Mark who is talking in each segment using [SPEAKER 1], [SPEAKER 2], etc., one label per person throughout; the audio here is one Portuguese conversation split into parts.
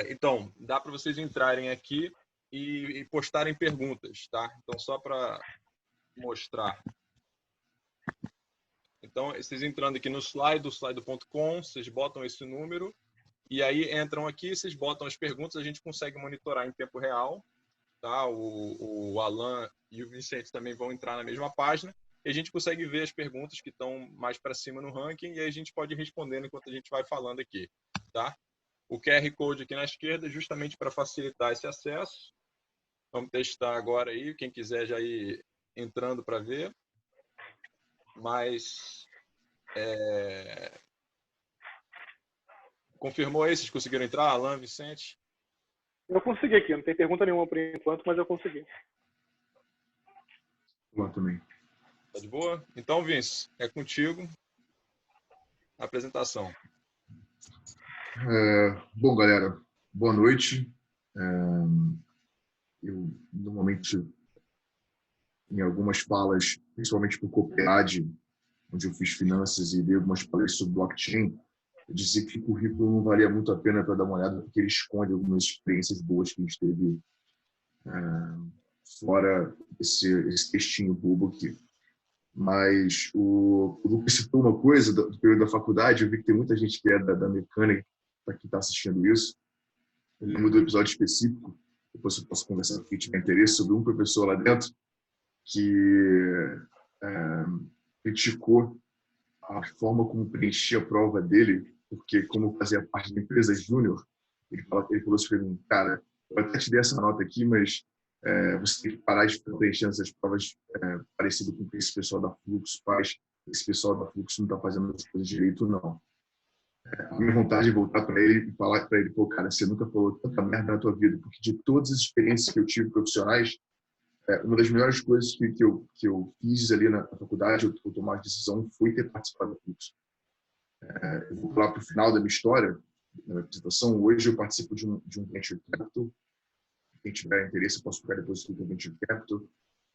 [SPEAKER 1] Então, dá para vocês entrarem aqui e postarem perguntas, tá? Então, só para mostrar. Então, vocês entrando aqui no slide, slide.com, vocês botam esse número e aí entram aqui, vocês botam as perguntas, a gente consegue monitorar em tempo real, tá? O Alan e o Vicente também vão entrar na mesma página e a gente consegue ver as perguntas que estão mais para cima no ranking e aí a gente pode ir respondendo enquanto a gente vai falando aqui, tá? O QR Code aqui na esquerda justamente para facilitar esse acesso. Vamos testar agora aí, quem quiser já ir entrando para ver. Mas confirmou aí, vocês conseguiram entrar, Alan, Vicente?
[SPEAKER 2] Eu consegui aqui, não tem pergunta nenhuma por enquanto, mas eu consegui.
[SPEAKER 3] Bom também.
[SPEAKER 1] Tá de boa? Então, Vince, é contigo a apresentação.
[SPEAKER 3] Bom, galera, boa noite. Eu, normalmente, em algumas falas, principalmente para o Cooperad, onde eu fiz finanças e dei algumas palestras sobre blockchain, eu dizia que o currículo não valia muito a pena para dar uma olhada, porque ele esconde algumas experiências boas que a gente teve fora esse textinho bobo aqui. Mas o Lucas citou uma coisa do período da faculdade, eu vi que tem muita gente que é da mecânica que está assistindo isso. Eu lembro do episódio específico, depois eu posso conversar com quem tiver interesse, sobre um professor lá dentro que criticou a forma como preenchia a prova dele, porque como fazia parte da empresa júnior, ele falou assim para mim, cara, eu até te dei essa nota aqui, mas você tem que parar de ficar preenchendo essas provas parecido com o que esse pessoal da Fluxo faz. Esse pessoal da Fluxo não está fazendo as coisas direito, não. A minha vontade é voltar para ele e falar para ele, pô, cara, você nunca falou tanta merda na tua vida, porque de todas as experiências que eu tive profissionais, uma das melhores coisas que eu fiz ali na faculdade, eu tomar a decisão, foi ter participado da Fluxo. Eu vou lá para o final da minha história, na minha apresentação. Hoje eu participo de um Venture Capital. Quem tiver interesse, eu posso ficar depois do Venture Capital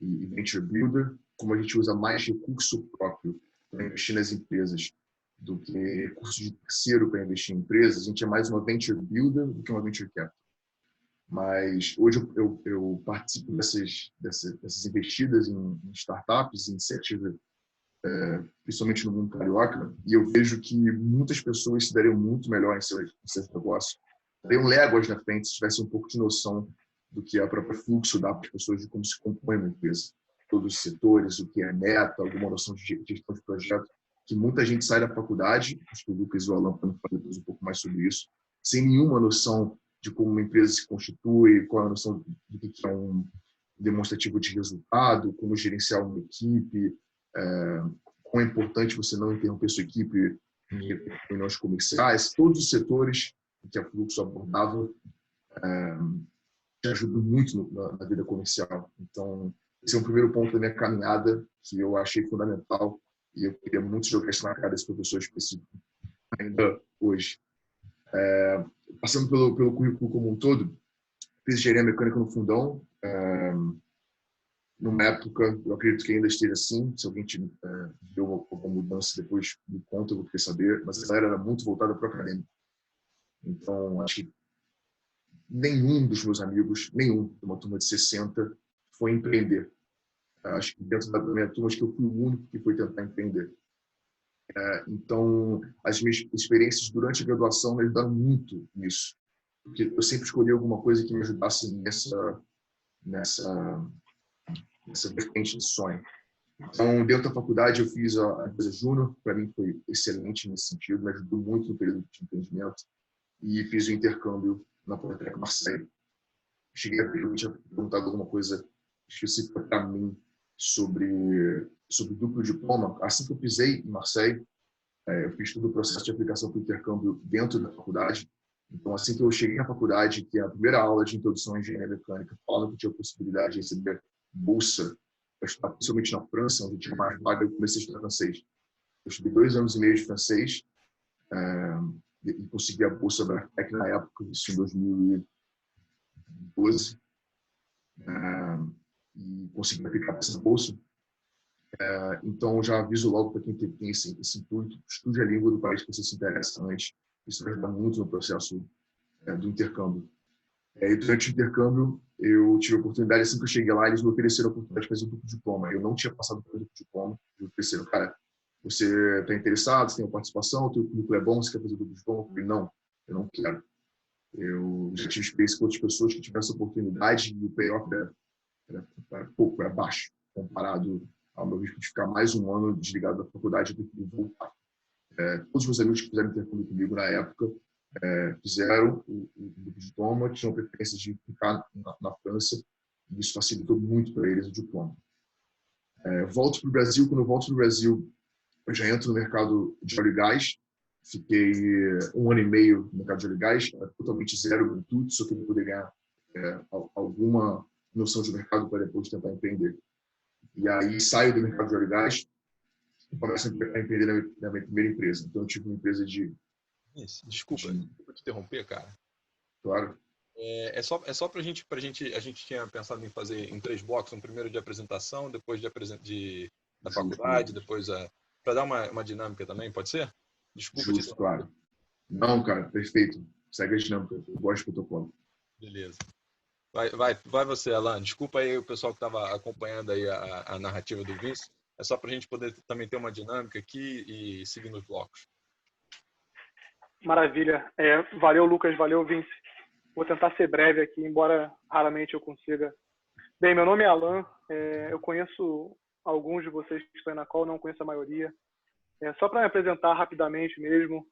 [SPEAKER 3] e Venture Builder. Como a gente usa mais recurso próprio para investir nas empresas do que recurso de terceiro para investir em empresas, a gente é mais uma Venture Builder do que uma Venture Capital. Mas hoje eu participo dessas investidas em startups, em iniciativas, principalmente no mundo carioca, e eu vejo que muitas pessoas se dariam muito melhor em seus negócios, dariam léguas na frente se tivessem um pouco de noção do que é o próprio fluxo dá para as pessoas, de como se compõe uma empresa, todos os setores, o que é meta, alguma noção de gestão de projeto, que muita gente sai da faculdade, acho que o Lucas e o Alan podem falar depois um pouco mais sobre isso, sem nenhuma noção de como uma empresa se constitui, qual é a noção do que é um demonstrativo de resultado, como gerenciar uma equipe, quão é importante você não interromper sua equipe em reuniões comerciais, todos os setores que a Fluxo abordava te ajudam muito na vida comercial. Então, esse é o primeiro ponto da minha caminhada que eu achei fundamental e eu queria muito jogar isso na cara desse professor específico ainda hoje. Passando pelo currículo como um todo, fiz engenharia mecânica no Fundão. Numa época, eu acredito que ainda esteja assim, se alguém viu alguma mudança depois me conta, eu vou querer saber, mas essa era muito voltada para o acadêmico. Então, acho que nenhum dos meus amigos, nenhum de uma turma de 60, foi empreender. Acho que dentro da minha turma, acho que eu fui o único que foi tentar empreender. Então, as minhas experiências durante a graduação me ajudaram muito nisso, porque eu sempre escolhi alguma coisa que me ajudasse nessa vertente de sonho. Então, dentro da faculdade, eu fiz a empresa Júnior, para mim foi excelente nesse sentido, me ajudou muito no período de empreendimento, e fiz o intercâmbio na Polytech Marseille. Cheguei a perguntar alguma coisa específica para mim sobre duplo diploma. Assim que eu pisei em Marseille, eu fiz todo o processo de aplicação para o intercâmbio dentro da faculdade. Então, assim que eu cheguei na faculdade, que é a primeira aula de introdução à engenharia mecânica, falando que tinha a possibilidade de receber bolsa para estudar, principalmente na França, onde tinha mais vaga, eu comecei a estudar francês. Eu estudei 2 anos e meio de francês e consegui a bolsa Bractec na época, isso em 2012. E consegui aplicar para essa bolsa. Então, já aviso logo para quem tem esse intuito, estude a língua do país que você se interessa antes. Isso vai ajudar muito no processo do intercâmbio. E durante o intercâmbio, eu tive a oportunidade, assim que eu cheguei lá, eles me ofereceram a oportunidade de fazer o duplo diploma. Eu não tinha passado pelo duplo diploma. Eles ofereceram, cara, você está interessado, você tem uma participação, o teu currículo é bom, você quer fazer o duplo diploma? Eu falei, não, eu não quero. Eu já tive experiência com outras pessoas que tiveram essa oportunidade e o payoff era pouco, era baixo, comparado ao meu risco de ficar mais um ano desligado da faculdade e ter que voltar. Todos os meus amigos que fizeram intercâmbio comigo na época fizeram o diploma, tinham preferência de ficar na França, e isso facilitou muito para eles o diploma. Volto para o Brasil. Quando eu volto para o Brasil, eu já entro no mercado de óleo e gás. Fiquei 1 ano e meio no mercado de óleo e gás, totalmente zero com tudo, só queria poder ganhar alguma noção de mercado para depois tentar empreender. E aí saio do mercado de óleo e gás e começo a empreender na minha primeira empresa. Então eu tive uma empresa de...
[SPEAKER 1] Desculpa te interromper, cara.
[SPEAKER 3] Claro.
[SPEAKER 1] É só para a gente tinha pensado em fazer em 3 blocos, um primeiro de apresentação, depois da faculdade, depois para dar uma dinâmica também, pode ser? Desculpa.
[SPEAKER 3] Justo, claro. Não, cara, perfeito. Segue a dinâmica, eu gosto do protocolo.
[SPEAKER 1] Beleza. Vai você, Alan. Desculpa aí o pessoal que estava acompanhando aí a narrativa do Vince. É só para a gente poder também ter uma dinâmica aqui e seguir nos blocos.
[SPEAKER 2] Maravilha. Valeu, Lucas. Valeu, Vince. Vou tentar ser breve aqui, embora raramente eu consiga. Bem, meu nome é Alan. Eu conheço alguns de vocês que estão aí na call, não conheço a maioria. Só para me apresentar rapidamente mesmo,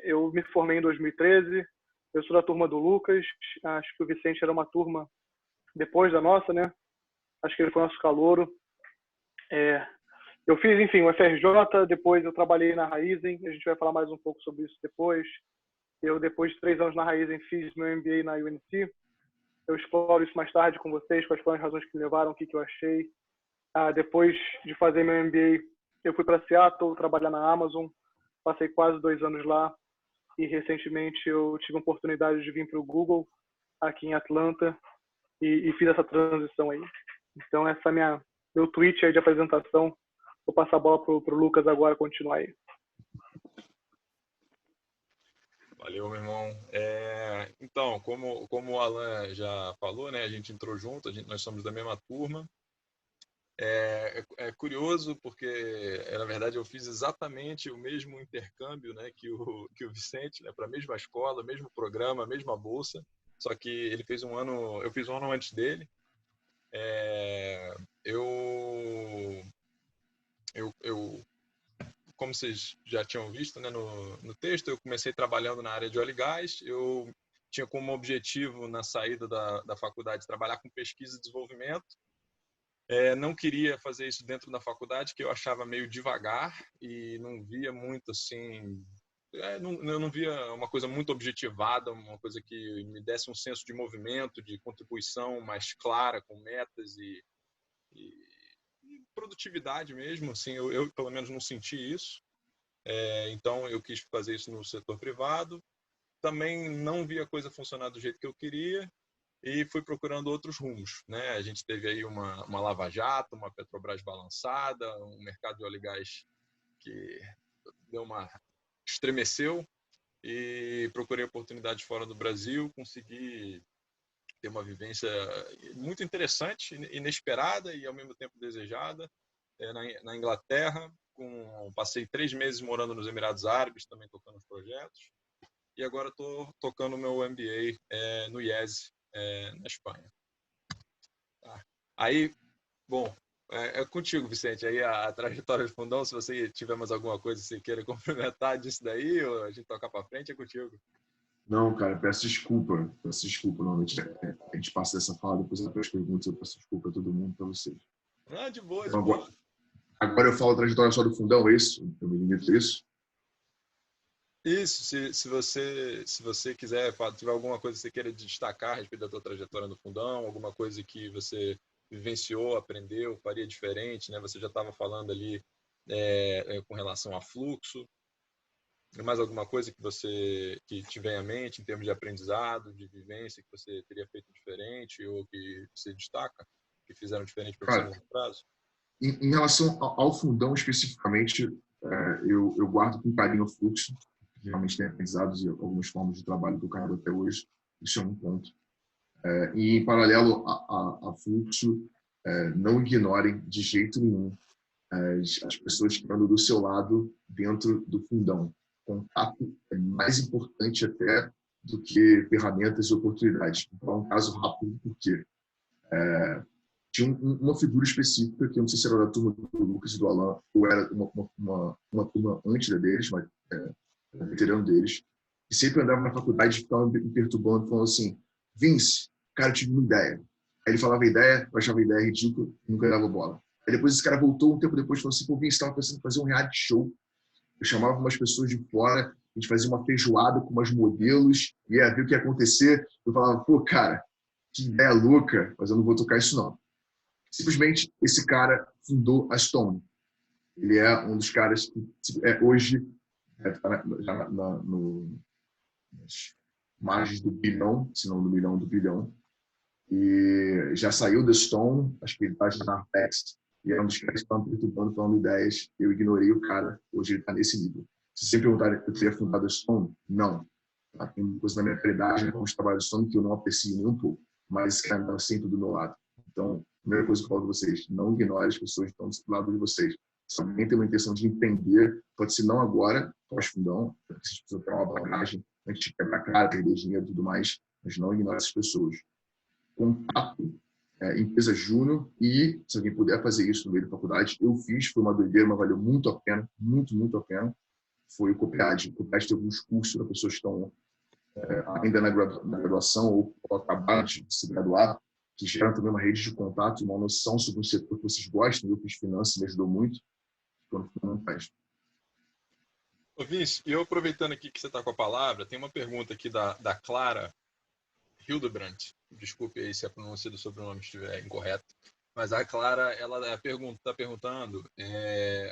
[SPEAKER 2] eu me formei em 2013. Eu sou da turma do Lucas. Acho que o Vicente era uma turma depois da nossa, né? Acho que ele foi nosso calouro. Eu fiz, enfim, o FRJ, depois eu trabalhei na Raizen. A gente vai falar mais um pouco sobre isso depois. Eu, depois de 3 anos na Raizen, fiz meu MBA na UNC. Eu exploro isso mais tarde com vocês, quais foram as razões que me levaram, o que eu achei. Depois de fazer meu MBA, eu fui para Seattle trabalhar na Amazon. Passei quase 2 anos lá. E recentemente eu tive a oportunidade de vir para o Google, aqui em Atlanta, e fiz essa transição aí. Então, essa é meu tweet aí de apresentação. Vou passar a bola para o Lucas agora continuar aí.
[SPEAKER 1] Valeu, meu irmão. Então, como o Alan já falou, né, a gente entrou junto, nós somos da mesma turma. É curioso porque, na verdade, eu fiz exatamente o mesmo intercâmbio, né, que o Vicente, né, para a mesma escola, mesmo programa, mesma bolsa, só que ele fez eu fiz um ano antes dele. Como vocês já tinham visto, né, no texto, eu comecei trabalhando na área de óleo e gás. Eu tinha como objetivo, na saída da faculdade, trabalhar com pesquisa e desenvolvimento. Não queria fazer isso dentro da faculdade, que eu achava meio devagar e não via muito assim... eu não via uma coisa muito objetivada, uma coisa que me desse um senso de movimento, de contribuição mais clara, com metas e produtividade mesmo. Assim, eu pelo menos não senti isso. Então eu quis fazer isso no setor privado. Também não vi a coisa funcionar do jeito que eu queria e fui procurando outros rumos, né? A gente teve aí uma Lava Jato, uma Petrobras balançada, um mercado de óleo e gás que estremeceu, e procurei oportunidades fora do Brasil, consegui ter uma vivência muito interessante, inesperada e ao mesmo tempo desejada, na Inglaterra. Passei 3 meses morando nos Emirados Árabes, também tocando os projetos, e agora estou tocando o meu MBA no IESE, na Espanha. Tá. Aí, bom, é contigo, Vicente, aí a trajetória do Fundão. Se você tiver mais alguma coisa que você queira complementar disso daí, ou a gente tocar para frente, é contigo.
[SPEAKER 3] Não, cara, peço desculpa. Normalmente a gente passa dessa fala, depois das perguntas eu peço desculpa a todo mundo, para vocês.
[SPEAKER 1] De boa,
[SPEAKER 3] então,
[SPEAKER 1] de boa.
[SPEAKER 3] Agora eu falo a trajetória só do Fundão, é isso? Eu me limito a isso?
[SPEAKER 1] Isso, se você quiser, tiver alguma coisa que você queira destacar a respeito da tua trajetória no Fundão, alguma coisa que você vivenciou, aprendeu, faria diferente, né? Você já estava falando ali com relação a fluxo. Mais alguma coisa que te vem à mente em termos de aprendizado, de vivência, que você teria feito diferente ou que você destaca, que fizeram diferente para você no longo prazo?
[SPEAKER 3] Em relação ao Fundão especificamente, eu guardo com carinho o fluxo, realmente tem aprendizados e algumas formas de trabalho que eu carrego até hoje. Isso é um ponto. E, em paralelo a fluxo, não ignorem de jeito nenhum as pessoas que andam do seu lado dentro do fundão. Contato é mais importante até do que ferramentas e oportunidades. Vou dar um caso rápido, porque tinha uma figura específica, que eu não sei se era da turma do Lucas e do Alan, ou era uma turma antes da deles, mas veterano deles, que sempre andava na faculdade e ficava me perturbando, falando assim: Vince, cara, eu tive uma ideia. Aí ele falava a ideia, eu achava a ideia ridícula e nunca dava bola. Aí depois esse cara voltou um tempo depois e falou assim: pô, Vince, estava pensando em fazer um reality show. Eu chamava umas pessoas de fora, a gente fazia uma feijoada com umas modelos, e ia ver o que ia acontecer. Eu falava: pô, cara, que ideia louca, mas eu não vou tocar isso não. Simplesmente esse cara fundou a Stone. Ele é um dos caras que hoje está nas margens do bilhão, se não do milhão, do bilhão. E já saiu da Stone, acho que ele está na Arpex, e é um dos caras que estavam perturbando, falando ideias. Eu ignorei o cara, hoje ele está nesse nível. Se você perguntar se eu teria fundado a Stone, não. Tem uma coisa na minha caridade, como trabalho da Stone, que eu não aprecio nem um pouco. Mas esse cara está sempre do meu lado. Então, a primeira coisa que eu falo para vocês, não ignore as pessoas que estão do lado de vocês. Se alguém tem uma intenção de empreender, pode ser não agora, pós-fundão, porque vocês precisam ter uma bagagem antes de quebrar a cara, perder dinheiro e tudo mais, mas não ignore essas pessoas. Contato, empresa júnior, e se alguém puder fazer isso no meio da faculdade, eu fiz, foi uma doideira, mas valeu muito a pena, muito, muito a pena, foi o COPEAD. O COPEAD tem alguns cursos para pessoas que estão ainda na graduação ou acabaram de se graduar, que geram também uma rede de contato e uma noção sobre um setor que vocês gostam. Eu fiz finanças, me ajudou muito. Quando não faz.
[SPEAKER 1] Ô, Vince, e eu aproveitando aqui que você está com a palavra, tem uma pergunta aqui da Clara Hildebrandt. Desculpe aí se a pronúncia do sobrenome estiver incorreta. Mas a Clara, ela está perguntando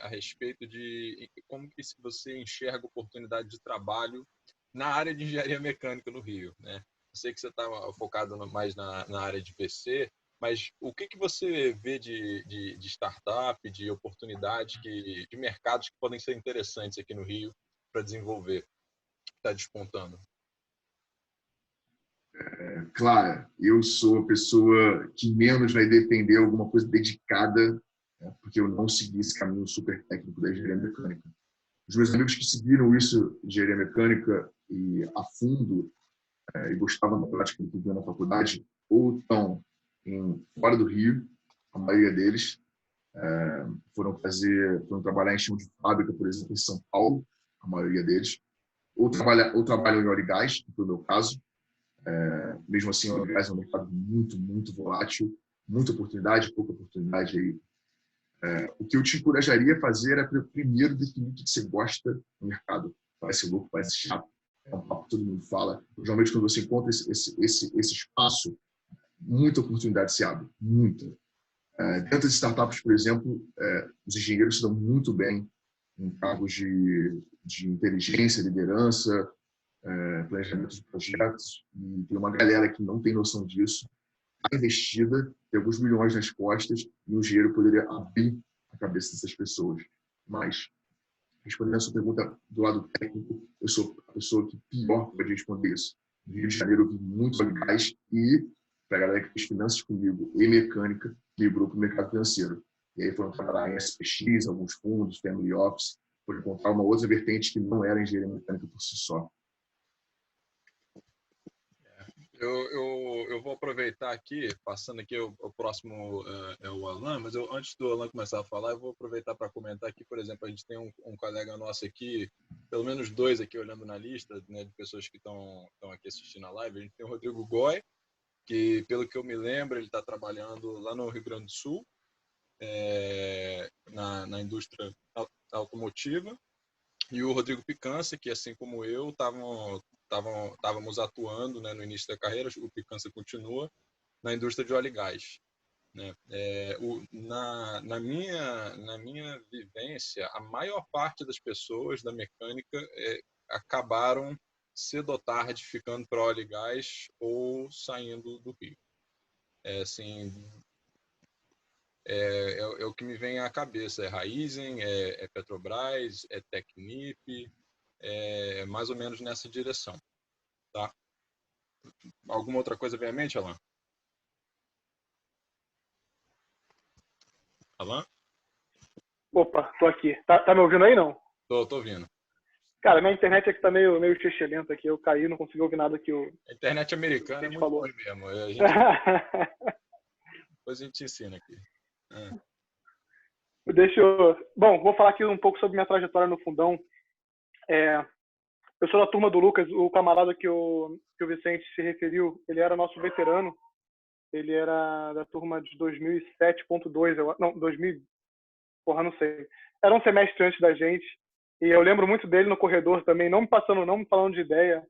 [SPEAKER 1] a respeito de como que você enxerga oportunidade de trabalho na área de engenharia mecânica no Rio, né? Eu sei que você está focado mais na área de PC, mas o que você vê de startup, de oportunidades, de mercados que podem ser interessantes aqui no Rio para desenvolver, está despontando?
[SPEAKER 3] Clara, eu sou a pessoa que menos vai defender alguma coisa dedicada, porque eu não segui esse caminho super técnico da engenharia mecânica. Os meus amigos que seguiram isso, engenharia mecânica, e a fundo, e gostavam da prática que viviam na faculdade, ou estão fora do Rio, a maioria deles, foram trabalhar em chão de fábrica, por exemplo, em São Paulo, a maioria deles, ou trabalham em óleo e gás, que foi o meu caso. Mesmo assim, o óleo e gás é um mercado muito, muito volátil, muita oportunidade, pouca oportunidade aí. O que eu te encorajaria a fazer é primeiro definir o que você gosta no mercado. Parece louco, parece chato, é um papo que todo mundo fala. Geralmente, quando você encontra esse espaço, muita oportunidade se abre, muita. Dentro de startups, por exemplo, os engenheiros se dão muito bem em cargos de inteligência, liderança, planejamento de projetos, e tem uma galera que não tem noção disso, está investida, tem alguns milhões nas costas, e o engenheiro poderia abrir a cabeça dessas pessoas. Mas, respondendo a sua pergunta do lado técnico, eu sou a pessoa que pior pode responder isso. No Rio de Janeiro, eu vi muito óleo e gás, e para a galera que fez finanças comigo e mecânica, migrou para o mercado financeiro. E aí foram trabalhar em SPX, alguns fundos, family office, por encontrar uma outra vertente que não era engenharia mecânica por si só.
[SPEAKER 1] Eu vou aproveitar aqui, passando aqui, o próximo é o Alan, mas antes do Alan começar a falar, eu vou aproveitar para comentar aqui, por exemplo, a gente tem um colega nosso aqui, pelo menos dois aqui olhando na lista, né, de pessoas que estão aqui assistindo a live. A gente tem o Rodrigo Goy, que, pelo que eu me lembro, ele está trabalhando lá no Rio Grande do Sul, na indústria automotiva, e o Rodrigo Picança, que, assim como eu, estávamos atuando, né, no início da carreira. O Picança continua na indústria de óleo e gás, né? Na minha vivência, a maior parte das pessoas da mecânica acabaram cedo ou tarde ficando para óleo e gás ou saindo do Rio. Assim, é o que me vem à cabeça. É Raízen, é Petrobras, é Technip, mais ou menos nessa direção, tá? Alguma outra coisa vem à mente, Alan? Alan?
[SPEAKER 2] Opa, tô aqui. Tá me ouvindo aí, não?
[SPEAKER 1] Tô ouvindo.
[SPEAKER 2] Cara, minha internet aqui tá meio lenta aqui. Eu caí, não consegui ouvir nada que o
[SPEAKER 1] A internet americana é muito
[SPEAKER 2] falou.
[SPEAKER 1] ruim mesmo. Depois a gente ensina aqui.
[SPEAKER 2] Bom, vou falar aqui um pouco sobre minha trajetória no fundão. Eu sou da turma do Lucas, o camarada que o Vicente se referiu, ele era nosso veterano. Ele era da turma de 2007.2, não, 2000, porra, não sei. Era um semestre antes da gente. E eu lembro muito dele no corredor também, não me falando de ideia,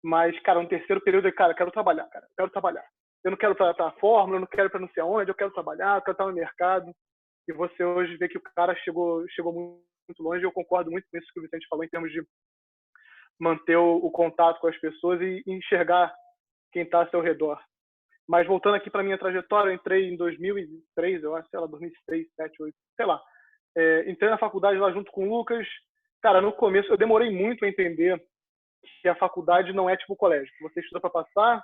[SPEAKER 2] mas, cara, no terceiro período, cara, quero trabalhar, cara, quero trabalhar. Eu não quero para a fórmula, eu não quero para não sei aonde, eu quero trabalhar, eu quero estar no mercado. E você hoje vê que o cara chegou muito longe, e eu concordo muito com isso que o Vicente falou em termos de manter o contato com as pessoas e enxergar quem está ao seu redor. Mas voltando aqui para minha trajetória, eu entrei em 2003, eu acho, sei lá, 2006, 2007, 2008, sei lá. Entrei na faculdade lá junto com o Lucas. Cara, no começo eu demorei muito a entender que a faculdade não é tipo colégio. Você estuda para passar,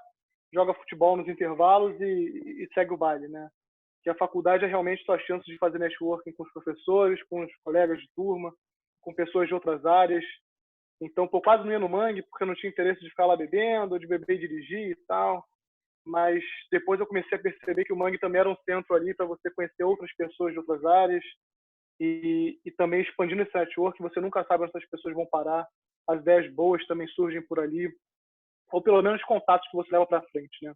[SPEAKER 2] joga futebol nos intervalos e segue o baile, né? Que a faculdade é realmente sua chance de fazer networking com os professores, com os colegas de turma, com pessoas de outras áreas. Então, pô, quase não ia no mangue porque eu não tinha interesse de ficar lá bebendo, de beber e dirigir e tal. Mas depois eu comecei a perceber que o mangue também era um centro ali para você conhecer outras pessoas de outras áreas e também expandindo esse network, você nunca sabe onde essas pessoas vão parar. As ideias boas também surgem por ali, ou pelo menos contatos que você leva para frente, né?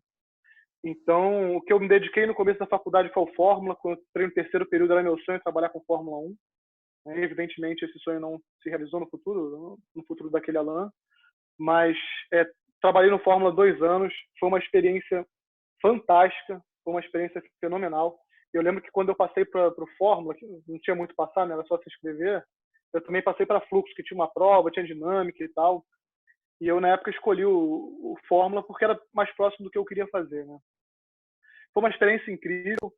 [SPEAKER 2] Então, o que eu me dediquei no começo da faculdade foi o Fórmula. Quando eu entrei no terceiro período, era meu sonho trabalhar com Fórmula 1. Evidentemente, esse sonho não se realizou no futuro daquele Alan, mas trabalhei no Fórmula 2 anos, foi uma experiência fantástica, foi uma experiência fenomenal. Eu lembro que quando eu passei para o Fórmula, que não tinha muito passar, né, era só se inscrever, eu também passei para Fluxo, que tinha uma prova, tinha dinâmica e tal, e eu na época escolhi o Fórmula porque era mais próximo do que eu queria fazer, né. Foi uma experiência incrível,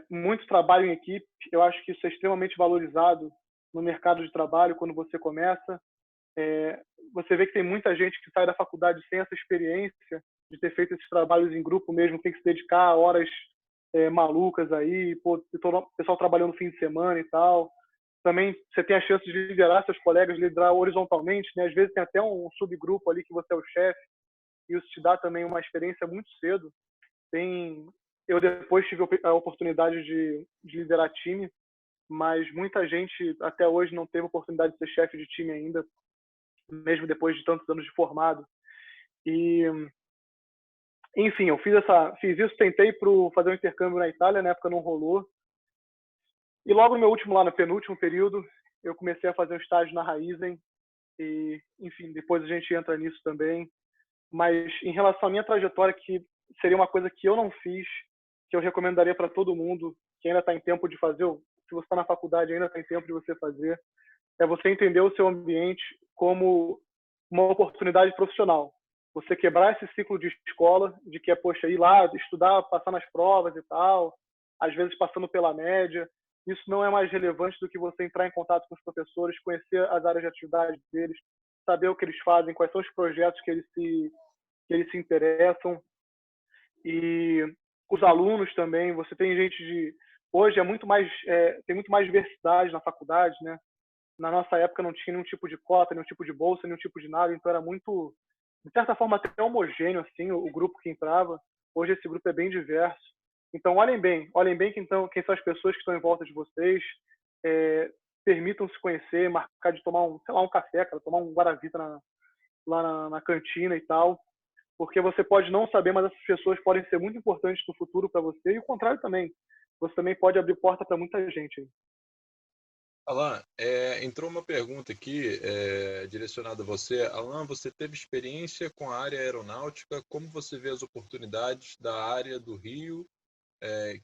[SPEAKER 2] muito trabalho em equipe, eu acho que isso é extremamente valorizado no mercado de trabalho quando você começa. Você vê que tem muita gente que sai da faculdade sem essa experiência de ter feito esses trabalhos em grupo mesmo, tem que se dedicar a horas malucas aí, pô, o pessoal trabalhando no fim de semana e tal. Também você tem a chance de liderar seus colegas, liderar horizontalmente, né? Às vezes tem até um subgrupo ali que você é o chefe, e isso te dá também uma experiência muito cedo. Eu depois tive a oportunidade de liderar time, mas muita gente até hoje não teve a oportunidade de ser chefe de time ainda, mesmo depois de tantos anos de formado. E, enfim, eu fiz isso, tentei fazer um intercâmbio na Itália, na época não rolou. E logo no meu último, lá no penúltimo período, eu comecei a fazer um estágio na Raizen. E, enfim, depois a gente entra nisso também. Mas em relação à minha trajetória, que seria uma coisa que eu não fiz, que eu recomendaria para todo mundo, que ainda está em tempo de fazer, se você está na faculdade ainda está em tempo de você fazer, é você entender o seu ambiente como uma oportunidade profissional. Você quebrar esse ciclo de escola, de que poxa, ir lá, estudar, passar nas provas e tal, às vezes passando pela média. Isso não é mais relevante do que você entrar em contato com os professores, conhecer as áreas de atividade deles, saber o que eles fazem, quais são os projetos que eles se interessam. E os alunos também, você tem gente hoje tem muito mais diversidade na faculdade, né? Na nossa época não tinha nenhum tipo de cota, nenhum tipo de bolsa, nenhum tipo de nada, então era muito, de certa forma, até homogêneo assim, o grupo que entrava. Hoje esse grupo é bem diverso. Então olhem bem que então quem são as pessoas que estão em volta de vocês, permitam se conhecer, marcar de tomar um café, cara, tomar um Guaravita lá na cantina e tal, porque você pode não saber, mas essas pessoas podem ser muito importantes no futuro para você, e o contrário também. Você também pode abrir porta para muita gente.
[SPEAKER 1] Alan, entrou uma pergunta aqui direcionada a você. Alan, você teve experiência com a área aeronáutica? Como você vê as oportunidades da área do Rio,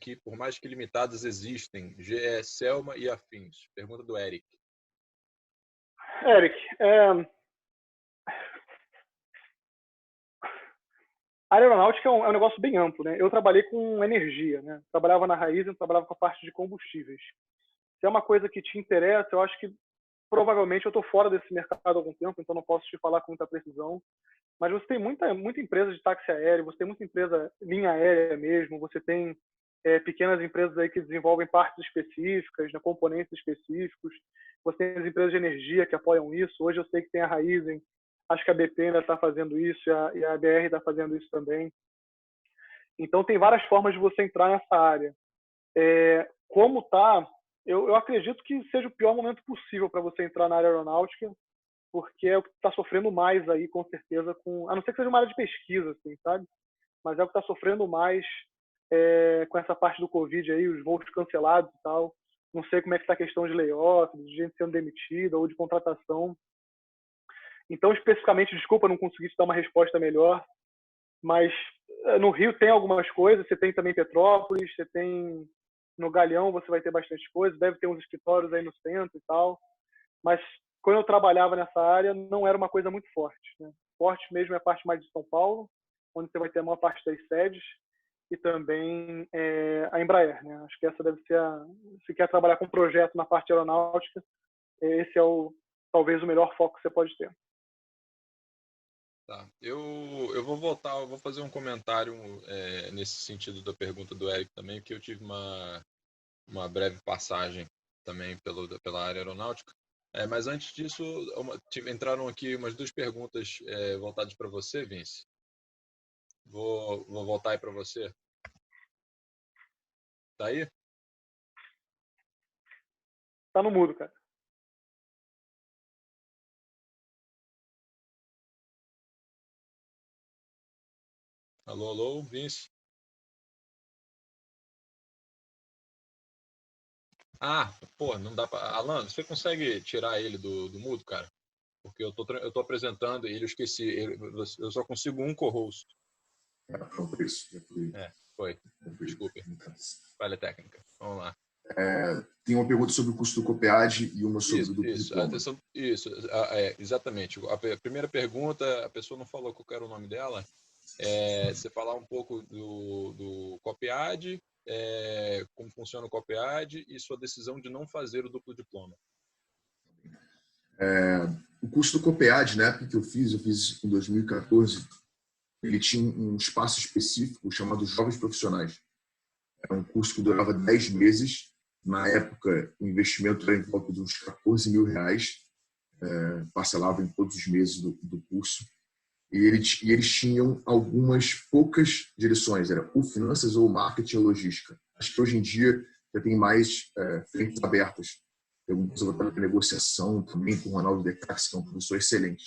[SPEAKER 1] que por mais que limitadas existem, GE, Selma e afins? Pergunta do Eric.
[SPEAKER 2] Eric, a aeronáutica é um negócio bem amplo, né? Eu trabalhei com energia, né? Trabalhava na Raizen, trabalhava com a parte de combustíveis. Se é uma coisa que te interessa, eu acho que provavelmente eu estou fora desse mercado há algum tempo, então não posso te falar com muita precisão. Mas você tem muita empresa de táxi aéreo, você tem muita empresa linha aérea mesmo, você tem pequenas empresas aí que desenvolvem partes específicas, né, componentes específicos. Você tem as empresas de energia que apoiam isso. Hoje eu sei que tem a Raízen, acho que a BP ainda está fazendo isso e a BR está fazendo isso também. Então tem várias formas de você entrar nessa área. Como tá? Eu acredito que seja o pior momento possível para você entrar na área aeronáutica, porque é o que está sofrendo mais aí, com certeza, a não ser que seja uma área de pesquisa, assim, sabe? Mas é o que está sofrendo mais com essa parte do Covid aí, os voos cancelados e tal. Não sei como é que está a questão de layoff, de gente sendo demitida ou de contratação. Então, especificamente, desculpa não conseguir te dar uma resposta melhor, mas no Rio tem algumas coisas, você tem também Petrópolis, você tem no Galeão, você vai ter bastante coisa, deve ter uns escritórios aí no centro e tal, mas quando eu trabalhava nessa área, não era uma coisa muito forte, né? Forte mesmo é a parte mais de São Paulo, onde você vai ter a maior parte das sedes, e também a Embraer, né? Acho que essa deve ser se quer trabalhar com projeto na parte aeronáutica, esse é talvez o melhor foco que você pode ter.
[SPEAKER 1] Tá. Eu vou voltar, eu vou fazer um comentário nesse sentido da pergunta do Eric também, porque eu tive uma breve passagem também pela área aeronáutica. Mas antes disso, entraram aqui umas 2 perguntas voltadas para você, Vince. Vou voltar aí para você. Tá aí?
[SPEAKER 2] Tá no mudo, cara.
[SPEAKER 1] Alô, alô, Vince? Pô, não dá para. Alan, você consegue tirar ele do mudo, cara? Porque eu tô apresentando e eu esqueci. Eu só consigo um co-host.
[SPEAKER 3] Pronto, isso.
[SPEAKER 1] Foi. Desculpe. Falha técnica. Vamos lá.
[SPEAKER 3] Tem uma pergunta sobre o custo do COPEAD e uma sobre o duplo diploma.
[SPEAKER 1] Atenção, exatamente. A primeira pergunta, a pessoa não falou qual era o nome dela. Você falar um pouco do COPEAD, como funciona o COPEAD e sua decisão de não fazer o duplo diploma.
[SPEAKER 3] O curso do COPEAD, na época que eu fiz em 2014, ele tinha um espaço específico chamado Jovens Profissionais. Era um curso que durava 10 meses. Na época, o investimento era em volta de uns R$14 mil, parcelava em todos os meses do curso. E eles tinham algumas poucas direções, era ou finanças ou marketing ou logística. Acho que hoje em dia já tem mais frentes abertas. Eu vou estar para negociação também com o Ronaldo Decax, que é um professor excelente.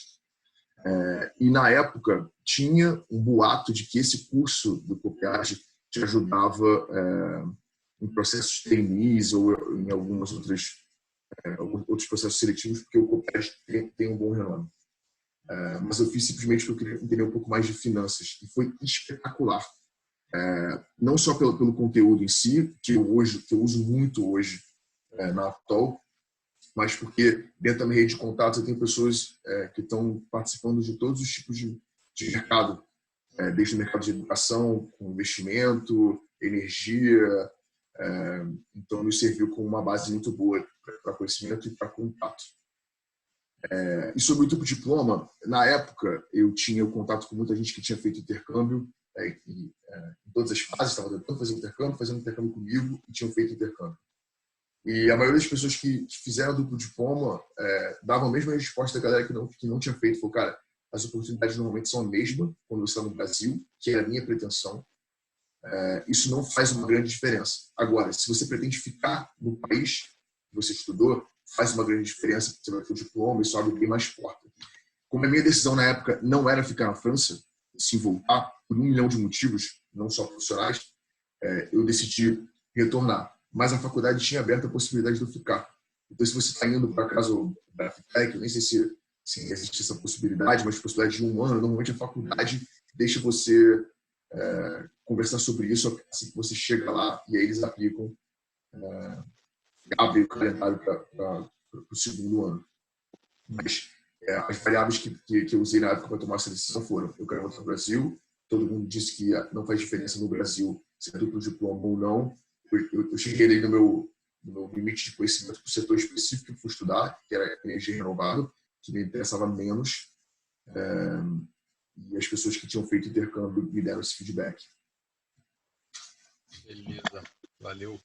[SPEAKER 3] E na época tinha um boato de que esse curso do COPEAD te ajudava em processos de trainees ou em alguns outros processos seletivos, porque o COPEAD tem um bom renome. Mas eu fiz simplesmente porque eu queria entender um pouco mais de finanças. E foi espetacular. Não só pelo conteúdo em si, que eu uso muito hoje na Aptol, mas porque dentro da minha rede de contatos eu tenho pessoas que estão participando de todos os tipos de mercado, desde o mercado de educação, com investimento, energia. Então, me serviu como uma base muito boa para conhecimento e para contato. E sobre o duplo diploma, na época eu tinha o contato com muita gente que tinha feito intercâmbio, em todas as fases, estava tentando fazer intercâmbio, fazendo intercâmbio comigo e tinham feito intercâmbio. E a maioria das pessoas que fizeram duplo diploma davam a mesma resposta da galera que não tinha feito. Falou, cara, as oportunidades normalmente são a mesma quando você está no Brasil, que é a minha pretensão. Isso não faz uma grande diferença. Agora, se você pretende ficar no país que você estudou, faz uma grande diferença, porque você vai ter o diploma, isso abre bem mais porta. Como a minha decisão na época não era ficar na França, sim voltar, por 1 milhão de motivos, não só profissionais, eu decidi retornar. Mas a faculdade tinha aberto a possibilidade de eu ficar. Então, se você está indo para casa da FITEC, eu nem sei se existe essa possibilidade, mas a possibilidade de 1 ano, normalmente a faculdade deixa você conversar sobre isso assim que você chega lá, e aí eles aplicam, abrem o calendário para o 2º ano. Mas as variáveis que eu usei na época para tomar essa decisão foram: eu quero voltar para o Brasil, todo mundo disse que não faz diferença no Brasil se é duplo diploma ou não. Eu cheguei ali no meu limite de conhecimento para o setor específico que eu fui estudar, que era energia renovável, que me interessava menos. E as pessoas que tinham feito intercâmbio me deram esse feedback.
[SPEAKER 1] Beleza, valeu.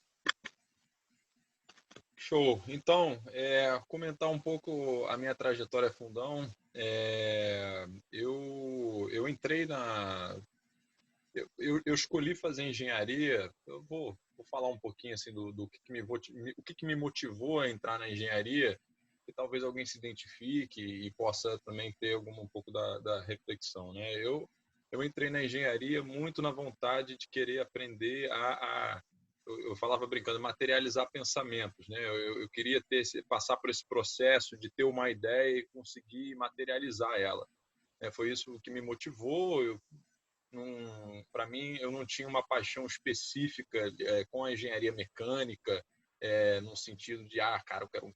[SPEAKER 1] Show. Então, comentar um pouco a minha trajetória fundão. Eu entrei na... Eu escolhi fazer engenharia. Eu vou falar um pouquinho assim do que me motivou a entrar na engenharia, que talvez alguém se identifique e possa também ter um pouco da reflexão, né? Eu entrei na engenharia muito na vontade de querer aprender eu falava brincando, materializar pensamentos, né? Eu queria passar por esse processo de ter uma ideia e conseguir materializar ela. Foi isso que me motivou. Para mim, eu não tinha uma paixão específica com a engenharia mecânica, no sentido de, cara, eu quero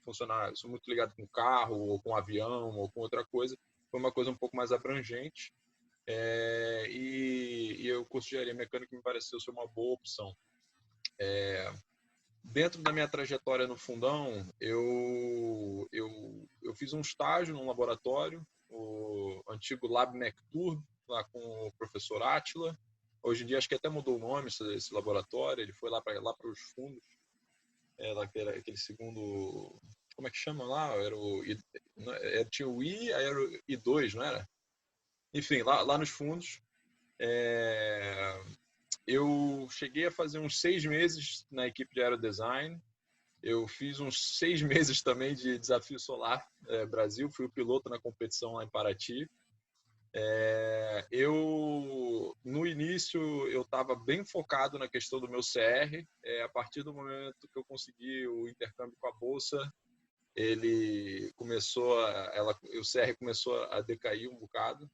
[SPEAKER 1] funcionar, eu sou muito ligado com carro, ou com avião, ou com outra coisa. Foi uma coisa um pouco mais abrangente. E o curso de engenharia mecânica me pareceu ser uma boa opção. Dentro da minha trajetória no fundão, eu fiz um estágio num laboratório, o antigo Lab Nectur, lá com o professor Átila. Hoje em dia acho que até mudou o nome esse laboratório, ele foi lá para os fundos, aquele segundo, como é que chama lá? Tinha o I, aí era o I2, não era? Enfim, lá nos fundos. Eu cheguei a fazer uns 6 meses na equipe de aerodesign. Eu fiz uns 6 meses também de Desafio Solar Brasil, fui o piloto na competição lá em Paraty. No início, eu estava bem focado na questão do meu CR. A partir do momento que eu consegui o intercâmbio com a Bolsa, o CR começou a decair um bocado,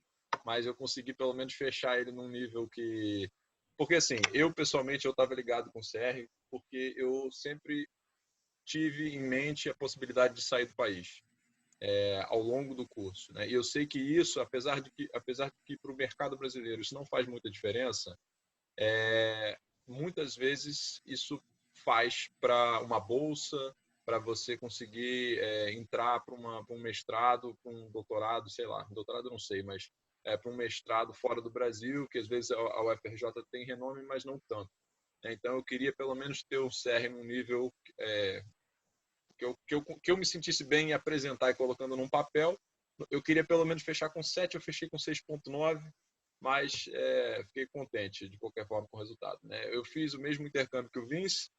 [SPEAKER 1] mas eu consegui pelo menos fechar ele num nível que... Porque assim, eu pessoalmente eu estava ligado com o CR, porque eu sempre tive em mente a possibilidade de sair do país. Ao longo do curso, né? E eu sei que isso, apesar de que para o mercado brasileiro isso não faz muita diferença, muitas vezes isso faz para uma bolsa, para você conseguir entrar para um mestrado, para um doutorado, sei lá, doutorado não sei, mas para um mestrado fora do Brasil, que às vezes a UFRJ tem renome, mas não tanto. Então eu queria pelo menos ter o CR num nível que eu me sentisse bem em apresentar e colocando num papel. Eu queria pelo menos fechar com 7, eu fechei com 6,9, mas fiquei contente de qualquer forma com o resultado, né? Eu fiz o mesmo intercâmbio que o Vince,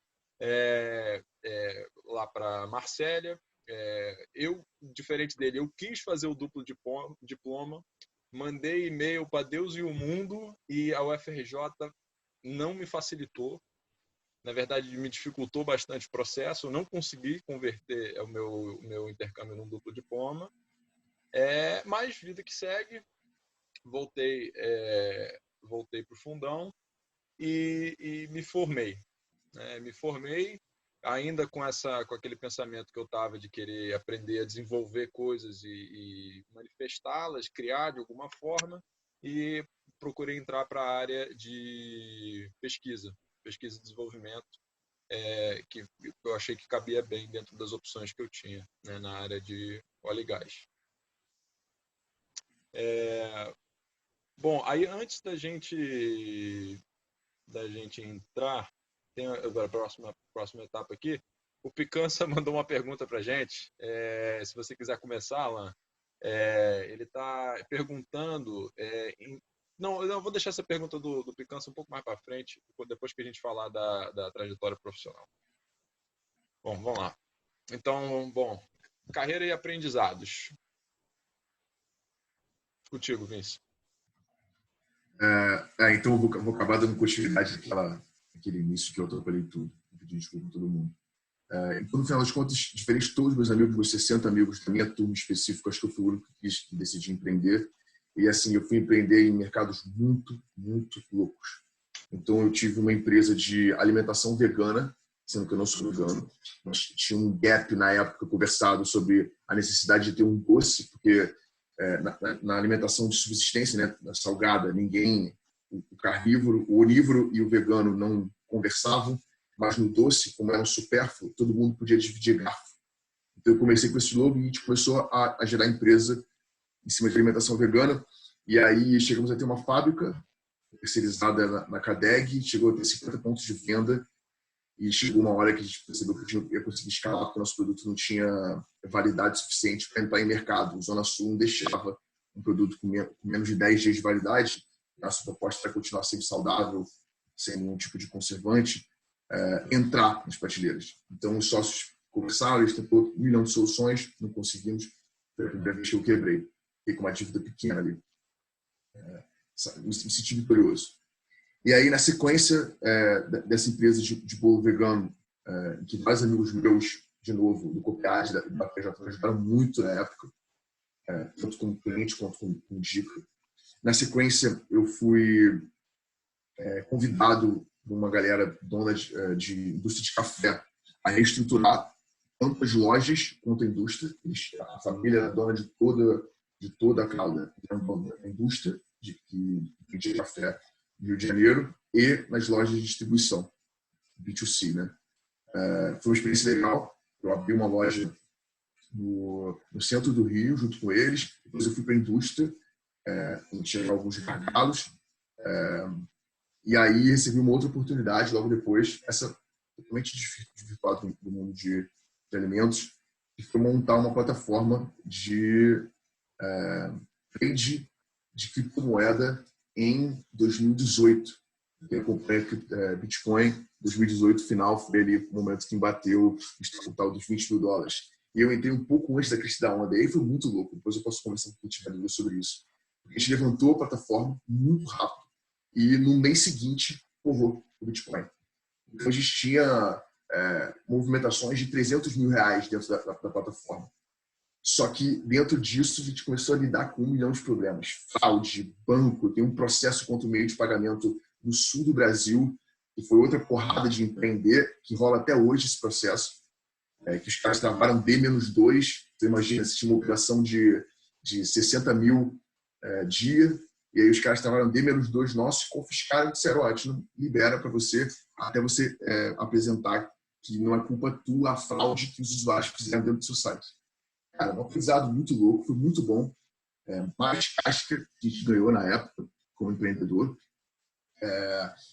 [SPEAKER 1] lá para Marsella. Eu, diferente dele, eu quis fazer o duplo diploma, mandei e-mail para Deus e o mundo, e a UFRJ não me facilitou. Na verdade, me dificultou bastante o processo. Eu não consegui converter o meu intercâmbio num duplo diploma. Mas vida que segue, voltei para o fundão e me formei. Me formei ainda com aquele pensamento que eu estava de querer aprender a desenvolver coisas e manifestá-las, criar de alguma forma, e procurei entrar para a área de pesquisa e desenvolvimento, que eu achei que cabia bem dentro das opções que eu tinha, né, na área de óleo e gás. Bom, aí antes da gente entrar, tem agora a próxima etapa aqui. O Picança mandou uma pergunta para a gente. Se você quiser começar, Alan, ele está perguntando... Não, eu vou deixar essa pergunta do Picança um pouco mais para frente, depois que a gente falar da trajetória profissional. Bom, vamos lá. Então, carreira e aprendizados. Contigo, Vince.
[SPEAKER 3] Então eu vou acabar dando continuidade àquele início que eu atropelei tudo. Pedir desculpa a todo mundo. No final das contas, diferente de todos os meus amigos, meus 60 amigos da minha turma específica, acho que eu fui o único que decidi empreender. E assim, eu fui empreender em mercados muito, muito loucos. Então eu tive uma empresa de alimentação vegana, sendo que eu não sou vegano, mas tinha um gap na época conversado sobre a necessidade de ter um doce, porque na alimentação de subsistência, né, na salgada, o carnívoro, o onívoro e o vegano não conversavam. mas no doce, como era um supérfluo, todo mundo podia dividir garfo. Então eu comecei com esse slogan e a gente começou a gerar empresa em cima de alimentação vegana. E aí chegamos a ter uma fábrica terceirizada na Cadeg, chegou a ter 50 pontos de venda e chegou uma hora que a gente percebeu que a gente ia conseguir escalar porque o nosso produto não tinha validade suficiente para entrar em mercado. O Zona Sul não deixava um produto com menos de 10 dias de validade. Nossa proposta era continuar sempre saudável, sem nenhum tipo de conservante, entrar nas prateleiras. Então os sócios conversaram, eles tentou 1 milhão de soluções, não conseguimos. Foi a primeira vez que eu quebrei. Fiquei com uma dívida pequena ali. Me senti vitorioso. E aí, na sequência dessa empresa de bolo vegano, que vários amigos meus, de novo, do Copiade, da PJ, ajudaram muito na época, tanto como cliente quanto com dica. Na sequência, eu fui convidado por uma galera dona de indústria de café a reestruturar tanto as lojas quanto a indústria. A família era dona de toda a indústria de café no Rio de Janeiro e nas lojas de distribuição, B2C, né? Foi uma experiência legal. Eu abri uma loja no centro do Rio, junto com eles. Depois eu fui para a indústria, tinha alguns gargalos. E aí recebi uma outra oportunidade logo depois, essa totalmente desvirtuada do mundo de alimentos, que foi montar uma plataforma de trade de criptomoeda em 2018. Eu comprei Bitcoin. 2018, final, foi ali o momento que bateu o tal dos $20 mil. E eu entrei um pouco antes da crise da onda. E aí foi muito louco. Depois eu posso conversar com o Tiago sobre isso. A gente levantou a plataforma muito rápido. E no mês seguinte, porrou o Bitcoin. Então a gente tinha movimentações de R$300 mil dentro da plataforma. Só que dentro disso a gente começou a lidar com 1 milhão de problemas. Fraude, banco, tem um processo contra o meio de pagamento no sul do Brasil, que foi outra porrada de empreender, que rola até hoje esse processo, que os caras travaram D-2. Você imagina, se tinha uma operação de 60 mil dia, e aí os caras travaram D-2 nossos, confiscaram e disseram, a gente não libera para você até você apresentar que não é culpa tua a fraude que os usuários fizeram dentro do seu site. Cara, um aprendizado muito louco, foi muito bom. Mais casca que a gente ganhou na época, como empreendedor.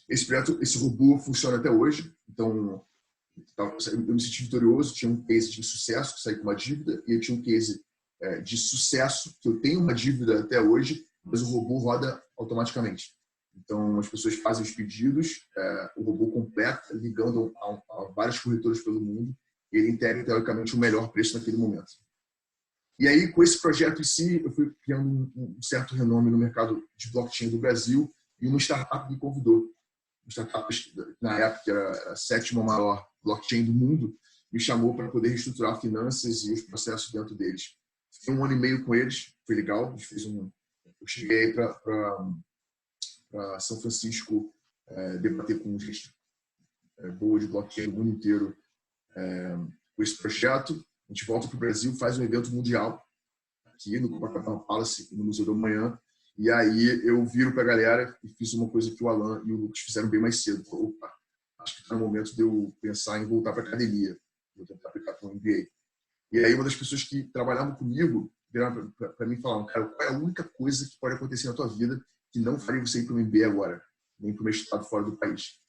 [SPEAKER 3] Esse robô funciona até hoje. Então, eu me senti vitorioso. Tinha um case de sucesso, que saí com uma dívida, e eu tinha um case de sucesso, que eu tenho uma dívida até hoje, mas o robô roda automaticamente. Então, as pessoas fazem os pedidos, o robô completa, ligando a vários corretores pelo mundo, e ele integra, teoricamente, o melhor preço naquele momento. E aí, com esse projeto em si, eu fui criando um certo renome no mercado de blockchain do Brasil, e uma startup me convidou. Uma startup, na época, era a 7ª maior blockchain do mundo, me chamou para poder reestruturar finanças e os processos dentro deles. Fiquei 1 ano e meio com eles, foi legal. Eu cheguei para São Francisco debater com gente boa de blockchain do mundo inteiro com esse projeto. A gente volta para o Brasil, faz um evento mundial aqui no Copacabana Palace, no Museu do Amanhã. E aí eu viro para a galera e fiz uma coisa que o Alan e o Lucas fizeram bem mais cedo. Opa, acho que está no momento de eu pensar em voltar para a academia. Vou tentar aplicar para o MBA. E aí uma das pessoas que trabalhavam comigo viraram para mim e falaram, cara, qual é a única coisa que pode acontecer na tua vida que não faria você ir para o MBA agora, nem para o mestrado fora do país?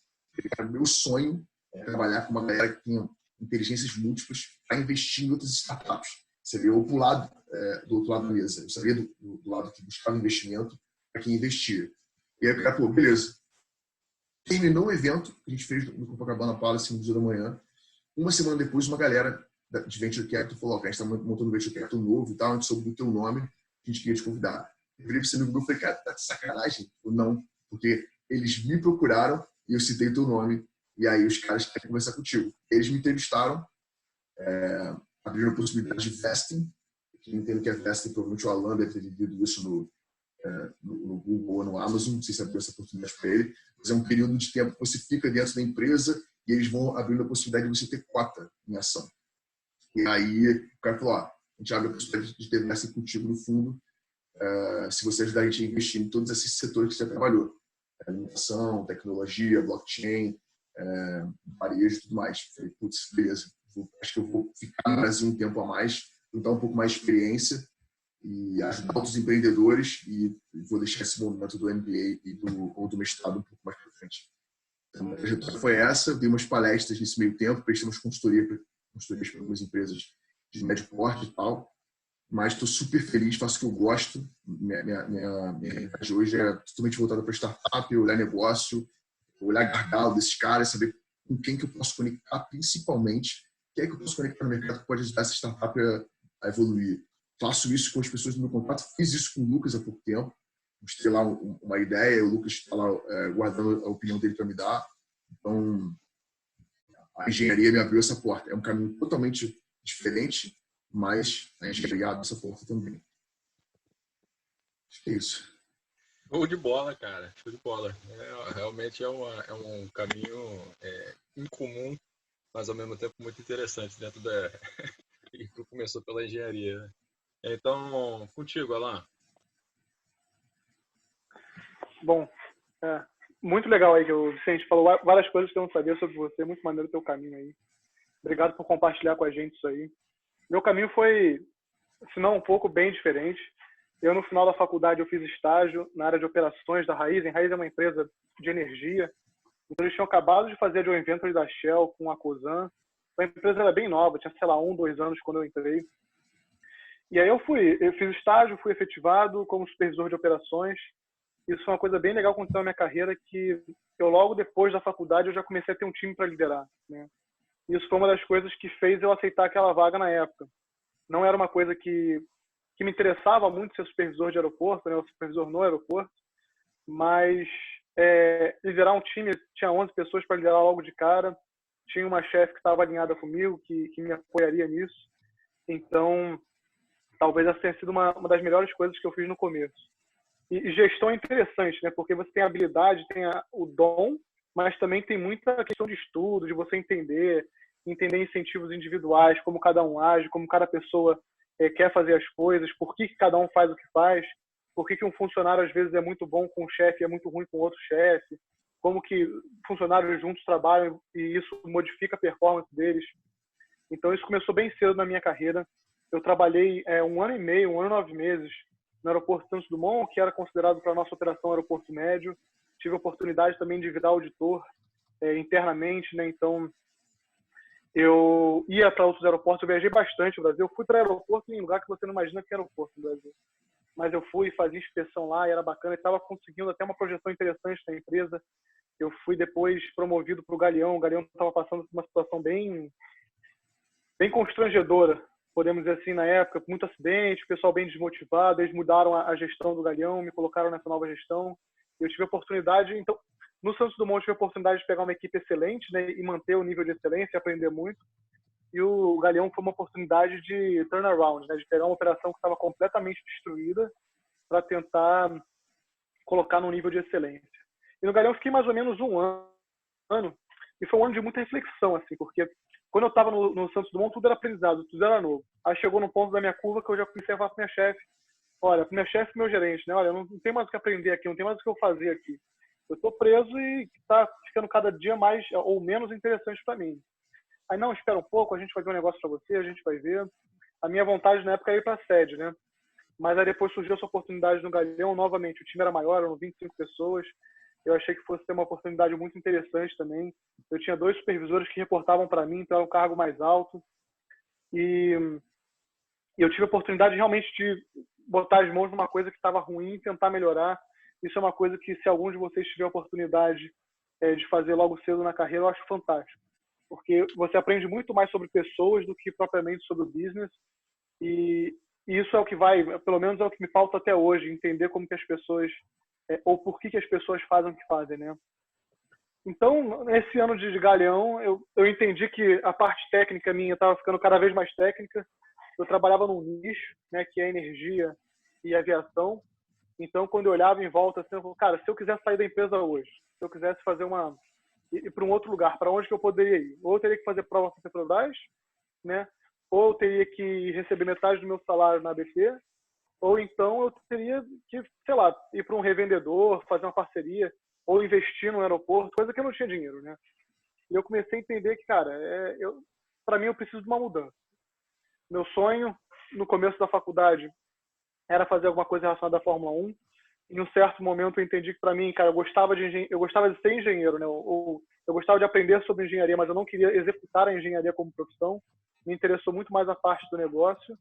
[SPEAKER 3] Cara, meu sonho é trabalhar com uma galera que tenha inteligências múltiplas para investir em outras startups. Você vê, ou do outro lado da mesa. Eu sabia do lado que buscava investimento para quem investia. E aí, cara, pô, beleza. Terminou o evento que a gente fez no Copacabana Palace, no Museu da Manhã. Uma semana depois, uma galera de Venture Capital falou, a gente está montando um Venture Capital novo e tal, a gente soube do teu nome, a gente queria te convidar. Eu virei para você no Google e falei, cara, tá de sacanagem? Eu, não, porque eles me procuraram e eu citei o teu nome. E aí os caras querem conversar contigo. Eles me entrevistaram, abriram a possibilidade de vesting. Quem entende o que é vesting, provavelmente o Alan deve ter vivido isso no Google ou no Amazon, não sei se abriu essa oportunidade para ele, mas é um período de tempo que você fica dentro da empresa e eles vão abrindo a possibilidade de você ter cota em ação. E aí o cara falou, a gente abre a possibilidade de ter vesting contigo no fundo, se você ajudar a gente a investir em todos esses setores que você trabalhou. Alimentação, tecnologia, blockchain, varejo e tudo mais. Falei, putz, beleza, acho que eu vou ficar no Brasil um tempo a mais, juntar um pouco mais de experiência e ajudar outros empreendedores e vou deixar esse momento do MBA ou do mestrado um pouco mais para frente. Então, a trajetória foi essa, dei umas palestras nesse meio tempo, prestamos consultorias para algumas empresas de médio porte e tal, mas estou super feliz, faço o que eu gosto. Minha realidade hoje é totalmente voltada para startup, olhar negócio, olhar gargalo desses caras, saber com quem que eu posso conectar, principalmente quem é que eu posso conectar no mercado que pode ajudar essa startup a evoluir. Faço isso com as pessoas do meu contrato, fiz isso com o Lucas há pouco tempo, mostrei lá uma ideia, o Lucas está lá guardando a opinião dele para me dar. Então, a engenharia me abriu essa porta. É um caminho totalmente diferente, mas a engenharia abre essa porta também. Acho que é isso.
[SPEAKER 1] Show de bola, cara. Show de bola. Realmente é um caminho incomum, mas ao mesmo tempo muito interessante dentro da... que começou pela engenharia, né? Então, contigo, Alan.
[SPEAKER 2] Bom, muito legal aí que o Vicente falou várias coisas que eu não sabia sobre você. Muito maneiro o teu caminho aí. Obrigado por compartilhar com a gente isso aí. Meu caminho foi, se não um pouco, bem diferente. Eu, no final da faculdade, eu fiz estágio na área de operações da Raízen. Raízen é uma empresa de energia. Então, eles tinham acabado de fazer a joint venture da Shell com a Cosan. A empresa era bem nova, tinha, sei lá, 1, 2 anos quando eu entrei. E aí eu fiz estágio, fui efetivado como supervisor de operações. Isso foi uma coisa bem legal que aconteceu na minha carreira, que eu logo depois da faculdade eu já comecei a ter um time para liderar, né? Isso foi uma das coisas que fez eu aceitar aquela vaga na época. Não era uma coisa que me interessava muito ser supervisor de aeroporto, né? O supervisor no aeroporto, mas liderar um time, tinha 11 pessoas para liderar logo de cara, tinha uma chefe que estava alinhada comigo, que me apoiaria nisso. Então, talvez essa tenha sido uma das melhores coisas que eu fiz no começo. E gestão é interessante, né? Porque você tem a habilidade, tem o dom, mas também tem muita questão de estudo, de você entender incentivos individuais, como cada um age, como cada pessoa quer fazer as coisas, por que cada um faz o que faz, por que um funcionário às vezes é muito bom com um chefe e é muito ruim com outro chefe, como que funcionários juntos trabalham e isso modifica a performance deles. Então isso começou bem cedo na minha carreira. Eu trabalhei 1 ano e meio, 1 ano e 9 meses no aeroporto Santos Dumont, que era considerado para a nossa operação aeroporto médio. Tive a oportunidade também de virar auditor internamente, né? Então, eu ia para outros aeroportos, eu viajei bastante no Brasil. Eu fui para aeroporto em lugar que você não imagina que é aeroporto no Brasil. Mas eu fui, fazia inspeção lá, e era bacana, e estava conseguindo até uma projeção interessante da empresa. Eu fui depois promovido para o Galeão. O Galeão estava passando por uma situação bem constrangedora, podemos dizer assim, na época, muito acidente, o pessoal bem desmotivado, eles mudaram a gestão do Galeão, me colocaram nessa nova gestão. Eu tive a oportunidade, então, no Santos Dumont, eu tive a oportunidade de pegar uma equipe excelente, né, e manter o nível de excelência e aprender muito. E o Galeão foi uma oportunidade de turnaround, né, de pegar uma operação que estava completamente destruída para tentar colocar num nível de excelência. E no Galeão eu fiquei mais ou menos 1 ano, e foi um ano de muita reflexão, assim, porque quando eu estava no Santos Dumont, tudo era aprendizado, tudo era novo. Aí chegou no ponto da minha curva que eu já comecei a falar para minha chefe, olha, para minha chefe e meu gerente, né? Olha, não tem mais o que aprender aqui, não tem mais o que eu fazer aqui. Eu estou preso e está ficando cada dia mais ou menos interessante para mim. Aí, não, espera um pouco, a gente vai ver um negócio para você, a gente vai ver. A minha vontade na época era ir para a sede, né? Mas aí depois surgiu essa oportunidade no Galeão, novamente, o time era maior, eram 25 pessoas. Eu achei que fosse ter uma oportunidade muito interessante também. Eu tinha 2 supervisores que reportavam para mim, então era um cargo mais alto. E eu tive a oportunidade realmente de botar as mãos numa coisa que estava ruim e tentar melhorar. Isso é uma coisa que, se algum de vocês tiver a oportunidade de fazer logo cedo na carreira, eu acho fantástico. Porque você aprende muito mais sobre pessoas do que propriamente sobre o business. E isso é o que pelo menos é o que me falta até hoje, entender como que as pessoas, ou por que as pessoas fazem o que fazem, né? Então, nesse ano de Galeão, eu entendi que a parte técnica minha estava ficando cada vez mais técnica. Eu trabalhava num nicho, né, que é energia e aviação. Então, quando eu olhava em volta, assim, eu falava, cara, se eu quisesse sair da empresa hoje, se eu quisesse fazer ir para um outro lugar, para onde que eu poderia ir? Ou eu teria que fazer prova para a Petrobras, né? Ou eu teria que receber metade do meu salário na ABT, ou então eu teria que, sei lá, ir para um revendedor, fazer uma parceria, ou investir no aeroporto, coisa que eu não tinha dinheiro, né? E eu comecei a entender que, cara, para mim eu preciso de uma mudança. Meu sonho, no começo da faculdade, era fazer alguma coisa relacionada à Fórmula 1. Em um certo momento eu entendi que para mim, cara, eu gostava de ser engenheiro, né? Eu gostava de aprender sobre engenharia, mas eu não queria executar a engenharia como profissão. Me interessou muito mais a parte do negócio.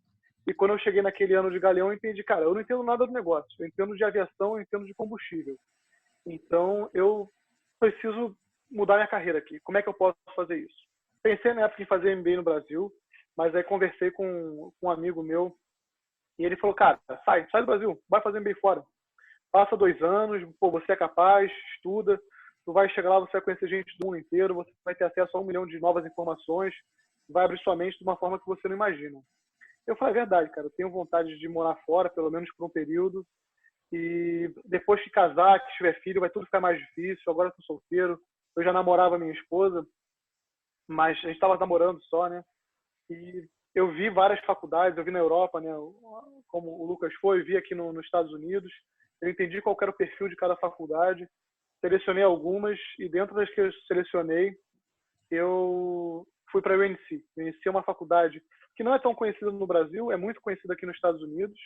[SPEAKER 2] E quando eu cheguei naquele ano de Galeão, eu entendi, cara, eu não entendo nada do negócio. Eu entendo de aviação, eu entendo de combustível. Então, eu preciso mudar minha carreira aqui. Como é que eu posso fazer isso? Pensei na época em fazer MBA no Brasil, mas aí conversei com um amigo meu e ele falou, cara, sai do Brasil, vai fazer MBA fora. Passa 2 anos, pô, você é capaz, estuda, tu vai chegar lá, você vai conhecer gente do mundo inteiro, você vai ter acesso a 1 milhão de novas informações, vai abrir sua mente de uma forma que você não imagina. Eu falei, é verdade, cara, eu tenho vontade de morar fora, pelo menos por um período, e depois que casar, que tiver filho, vai tudo ficar mais difícil. Agora eu tô solteiro, eu já namorava minha esposa, mas a gente estava namorando só, né? E eu vi várias faculdades, eu vi na Europa, né? Como o Lucas foi, eu vi aqui nos Estados Unidos. Eu entendi qual era o perfil de cada faculdade, selecionei algumas e dentro das que eu selecionei, eu fui para a UNC. A UNC é uma faculdade que não é tão conhecida no Brasil, é muito conhecida aqui nos Estados Unidos.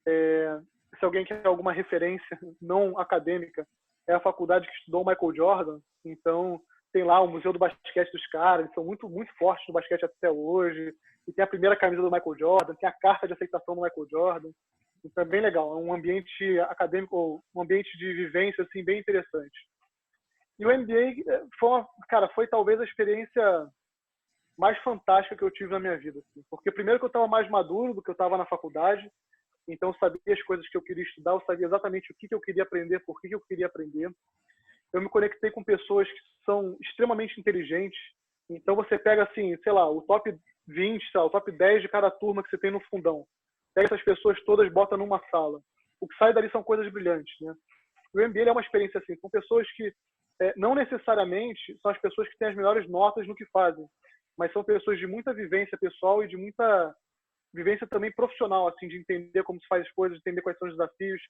[SPEAKER 2] Se alguém quer alguma referência não acadêmica, é a faculdade que estudou o Michael Jordan. Então, tem lá o Museu do Basquete dos caras, eles são muito, muito fortes no basquete até hoje. E tem a primeira camisa do Michael Jordan, tem a carta de aceitação do Michael Jordan. Então, é bem legal. É um ambiente acadêmico, um ambiente de vivência assim, bem interessante. E o MBA foi talvez a experiência mais fantástica que eu tive na minha vida. Assim. Porque primeiro que eu estava mais maduro do que eu estava na faculdade, então eu sabia as coisas que eu queria estudar, eu sabia exatamente o que eu queria aprender, por que eu queria aprender. Eu me conectei com pessoas que são extremamente inteligentes. Então você pega assim, sei lá, o top 20, sei lá, o top 10 de cada turma que você tem no fundão. Pega essas pessoas todas, bota numa sala. O que sai dali são coisas brilhantes, né? O MBA é uma experiência assim, são pessoas que não necessariamente são as pessoas que têm as melhores notas no que fazem, mas são pessoas de muita vivência pessoal e de muita vivência também profissional, assim, de entender como se faz as coisas, de entender quais são os desafios.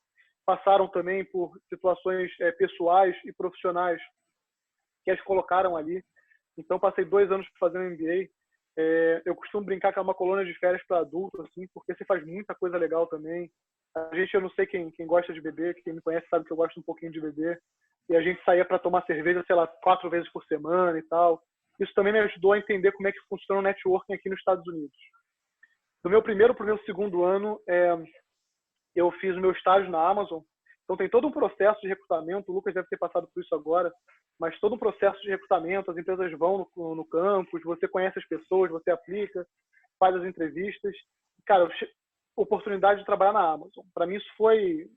[SPEAKER 2] Passaram também por situações pessoais e profissionais que as colocaram ali. Então, passei 2 anos fazendo MBA. Eu costumo brincar que é uma colônia de férias para adulto, assim, porque você faz muita coisa legal também. Eu não sei quem gosta de beber, quem me conhece sabe que eu gosto um pouquinho de beber. E a gente saía para tomar cerveja, sei lá, 4 vezes por semana e tal. Isso também me ajudou a entender como é que funciona o networking aqui nos Estados Unidos. Do meu primeiro para o meu segundo ano, eu fiz o meu estágio na Amazon. Então tem todo um processo de recrutamento, o Lucas deve ter passado por isso agora, mas todo um processo de recrutamento, as empresas vão no campus, você conhece as pessoas, você aplica, faz as entrevistas. Cara, oportunidade de trabalhar na Amazon. Para mim isso foi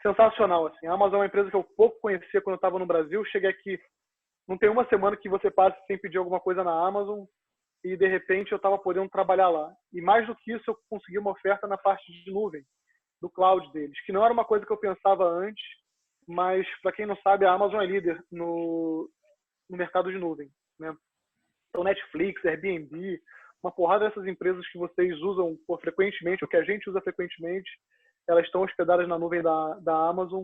[SPEAKER 2] sensacional. Assim. A Amazon é uma empresa que eu pouco conhecia quando eu estava no Brasil. Cheguei aqui, não tem uma semana que você passe sem pedir alguma coisa na Amazon e de repente eu estava podendo trabalhar lá. E mais do que isso, eu consegui uma oferta na parte de nuvem, do cloud deles, que não era uma coisa que eu pensava antes, mas para quem não sabe, a Amazon é líder no mercado de nuvem, né? Então Netflix, Airbnb, uma porrada dessas empresas que vocês usam frequentemente, ou que a gente usa frequentemente, elas estão hospedadas na nuvem da Amazon.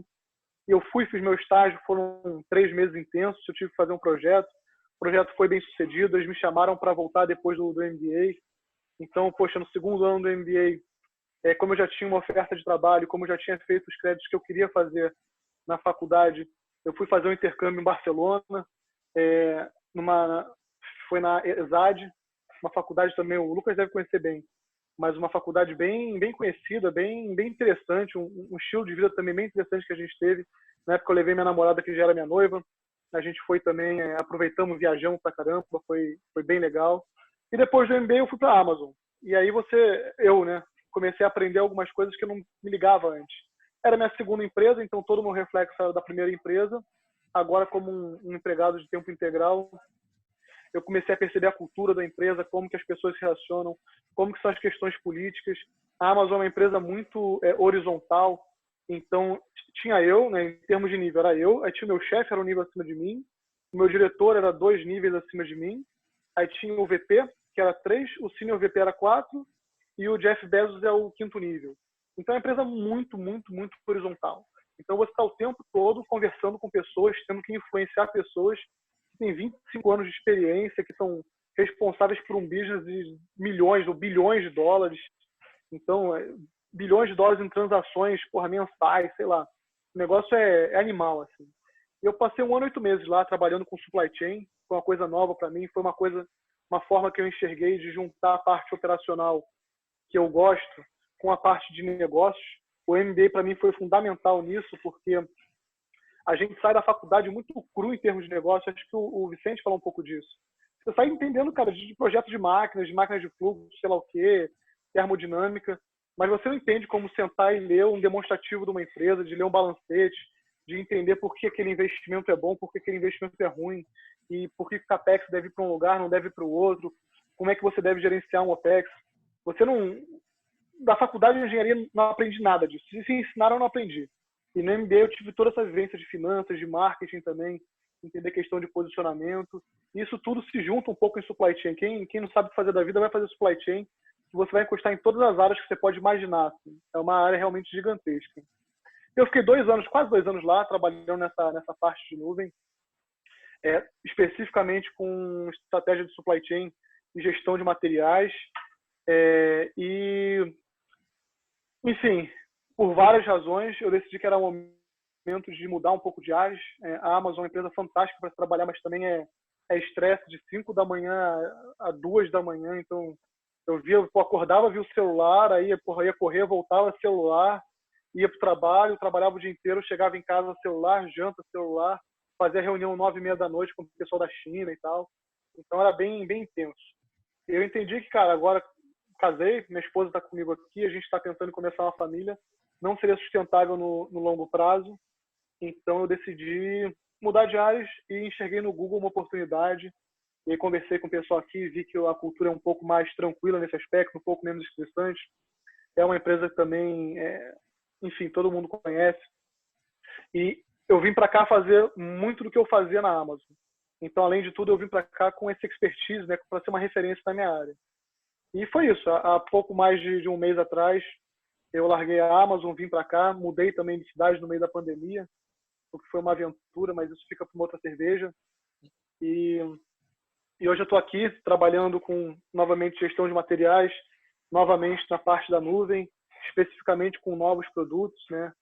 [SPEAKER 2] E eu fiz meu estágio, foram 3 meses intensos, eu tive que fazer um projeto. O projeto foi bem sucedido, eles me chamaram para voltar depois do MBA. Então, poxa, no segundo ano do MBA, como eu já tinha uma oferta de trabalho, como eu já tinha feito os créditos que eu queria fazer na faculdade, eu fui fazer um intercâmbio em Barcelona, foi na ESAD, uma faculdade também, o Lucas deve conhecer bem, mas uma faculdade bem, bem conhecida, bem, bem interessante, um estilo de vida também bem interessante que a gente teve. Na época eu levei minha namorada, que já era minha noiva, a gente foi também, aproveitamos, viajamos pra caramba, foi bem legal. E depois do MBA eu fui para a Amazon. E aí comecei a aprender algumas coisas que eu não me ligava antes. Era minha segunda empresa, então todo o meu reflexo era da primeira empresa. Agora, como um empregado de tempo integral, eu comecei a perceber a cultura da empresa, como que as pessoas se relacionam, como que são as questões políticas. A Amazon é uma empresa muito horizontal, então tinha eu, né, em termos de nível, era eu, aí tinha o meu chefe, era um nível acima de mim, o meu diretor era 2 níveis acima de mim, aí tinha o VP, que era 3, o Senior VP era 4, e o Jeff Bezos é o 5º nível. Então é uma empresa muito, muito, muito horizontal. Então você está o tempo todo conversando com pessoas, tendo que influenciar pessoas que têm 25 anos de experiência, que são responsáveis por um business de milhões ou bilhões de dólares. Então, bilhões de dólares em transações, porra, mensais, sei lá. O negócio é animal, assim. Eu passei 1 ano e 8 meses lá trabalhando com supply chain. Foi uma coisa nova para mim, foi uma forma que eu enxerguei de juntar a parte operacional que eu gosto com a parte de negócios. O MBA para mim foi fundamental nisso, porque a gente sai da faculdade muito cru em termos de negócio. Acho que o Vicente falou um pouco disso. Você sai entendendo, cara, de projetos de máquinas de fluxo, sei lá o quê, termodinâmica, mas você não entende como sentar e ler um demonstrativo de uma empresa, de ler um balancete, de entender por que aquele investimento é bom, por que aquele investimento é ruim, e por que o CAPEX deve ir para um lugar, não deve ir para o outro, como é que você deve gerenciar um OPEX. Você não... Da faculdade de engenharia não aprendi nada disso. Se ensinaram, eu não aprendi. E no MBA eu tive toda essa vivência de finanças, de marketing também, entender questão de posicionamento. Isso tudo se junta um pouco em supply chain. Quem não sabe o que fazer da vida vai fazer supply chain, que você vai encostar em todas as áreas que você pode imaginar. Assim. É uma área realmente gigantesca. Eu fiquei quase 2 anos lá, trabalhando nessa parte de nuvem, especificamente com estratégia de supply chain e gestão de materiais. Enfim, por várias razões, eu decidi que era o momento de mudar um pouco de áreas. A Amazon é uma empresa fantástica para trabalhar, mas também é estresse de 5 da manhã a 2 da manhã. Então, eu acordava, via o celular, aí ia correr, voltava celular, ia para o trabalho, trabalhava o dia inteiro, chegava em casa, celular, janta, celular, fazia reunião 9h30 da noite com o pessoal da China e tal. Então, era bem, bem intenso. Eu entendi que, cara, agora casei, minha esposa está comigo aqui, a gente está tentando começar uma família, não seria sustentável no longo prazo, então eu decidi mudar de áreas e enxerguei no Google uma oportunidade, e aí conversei com o pessoal aqui e vi que a cultura é um pouco mais tranquila nesse aspecto, um pouco menos estressante, é uma empresa que também, enfim, todo mundo conhece, e eu vim para cá fazer muito do que eu fazia na Amazon, então além de tudo eu vim para cá com esse expertise, né, para ser uma referência na minha área. E foi isso. Há pouco mais de 1 mês atrás, eu larguei a Amazon, vim para cá, mudei também de cidade no meio da pandemia, o que foi uma aventura, mas isso fica para uma outra cerveja. E hoje eu estou aqui trabalhando com, novamente, gestão de materiais, novamente na parte da nuvem, especificamente com novos produtos, né?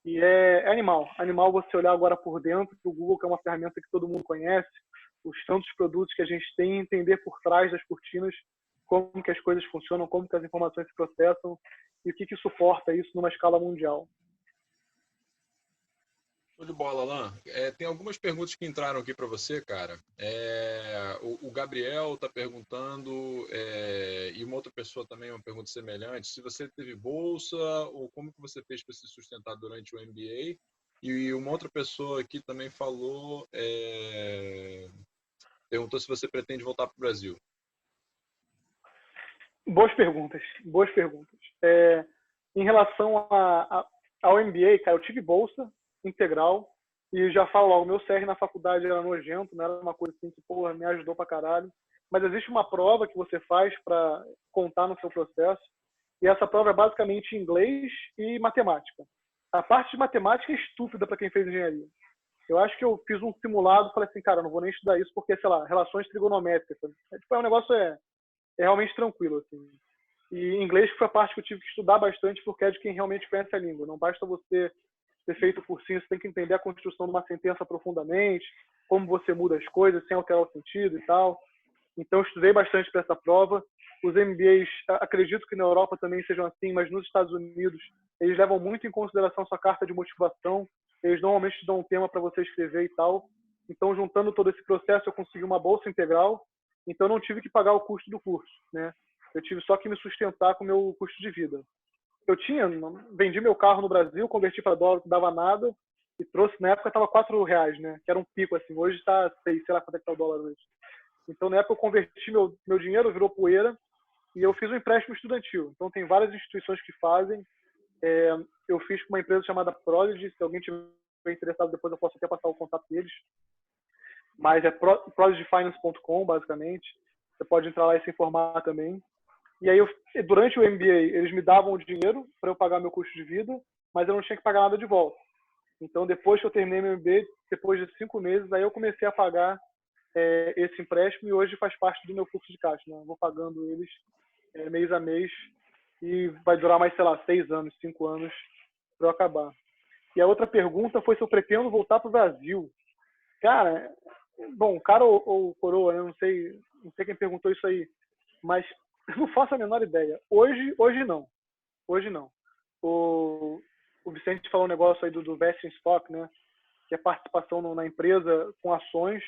[SPEAKER 2] E é animal. Animal você olhar agora por dentro do Google, que é uma ferramenta que todo mundo conhece, os tantos produtos que a gente tem, entender por trás das cortinas como que as coisas funcionam, como que as informações se processam e o que suporta isso numa escala mundial.
[SPEAKER 1] Show de bola, Alan. Tem algumas perguntas que entraram aqui para você, cara. O Gabriel está perguntando, e uma outra pessoa também, uma pergunta semelhante, se você teve bolsa ou como que você fez para se sustentar durante o MBA. E uma outra pessoa aqui também falou, perguntou se você pretende voltar para o Brasil.
[SPEAKER 2] Boas perguntas. Em relação ao MBA, cara, eu tive bolsa integral e já falo logo, o meu CR na faculdade era nojento, não era uma coisa assim que, porra, me ajudou pra caralho. Mas existe uma prova que você faz para contar no seu processo e essa prova é basicamente inglês e matemática. A parte de matemática é estúpida para quem fez engenharia. Eu acho que eu fiz um simulado e falei assim, cara, eu não vou nem estudar isso porque, sei lá, relações trigonométricas. Um negócio realmente tranquilo, assim. E inglês foi a parte que eu tive que estudar bastante porque é de quem realmente conhece a língua. Não basta você ter feito o cursinho, você tem que entender a construção de uma sentença profundamente, como você muda as coisas sem alterar o sentido e tal. Então, eu estudei bastante para essa prova. Os MBAs, acredito que na Europa também sejam assim, mas nos Estados Unidos, eles levam muito em consideração sua carta de motivação. Eles normalmente te dão um tema para você escrever e tal. Então, juntando todo esse processo, eu consegui uma bolsa integral. Então, eu não tive que pagar o custo do curso, né? Eu tive só que me sustentar com o meu custo de vida. Vendi meu carro no Brasil, converti para dólar, que dava nada, e trouxe, na época estava R$4, né? Que era um pico, assim. Hoje está 6, sei lá quanto é que está o dólar hoje. Então, na época, eu converti meu dinheiro, virou poeira, e eu fiz um empréstimo estudantil. Então, tem várias instituições que fazem. Eu fiz com uma empresa chamada Prodigy. Se alguém tiver interessado, depois eu posso até passar o contato deles. Mas é prodigyfinance.com, basicamente. Você pode entrar lá e se informar também. E aí, durante o MBA, eles me davam o dinheiro para eu pagar meu custo de vida, mas eu não tinha que pagar nada de volta. Então, depois que eu terminei meu MBA, depois de 5 meses, aí eu comecei a pagar esse empréstimo e hoje faz parte do meu fluxo de caixa, né? Eu vou pagando eles mês a mês e vai durar mais, sei lá, 6 anos, 5 anos para eu acabar. E a outra pergunta foi se eu pretendo voltar para o Brasil. Cara, bom, cara ou coroa, eu não sei quem perguntou isso aí, mas eu não faço a menor ideia. Hoje não. Hoje não. O Vicente falou um negócio aí do vesting stock, né? Que é participação na empresa com ações.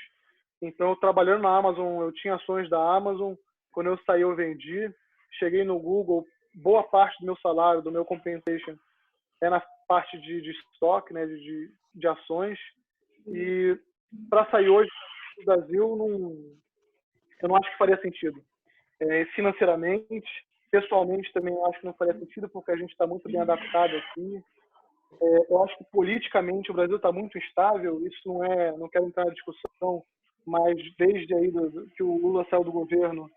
[SPEAKER 2] Então, eu trabalhando na Amazon, eu tinha ações da Amazon. Quando eu saí, eu vendi. Cheguei no Google, boa parte do meu salário, do meu compensation, é na parte de estoque, né, de ações. E para sair hoje do Brasil, eu não acho que faria sentido. Financeiramente, pessoalmente também eu acho que não faria sentido, porque a gente está muito bem adaptado aqui. Eu acho que politicamente o Brasil está muito instável, isso não quero entrar na discussão, mas desde aí que o Lula saiu do governo,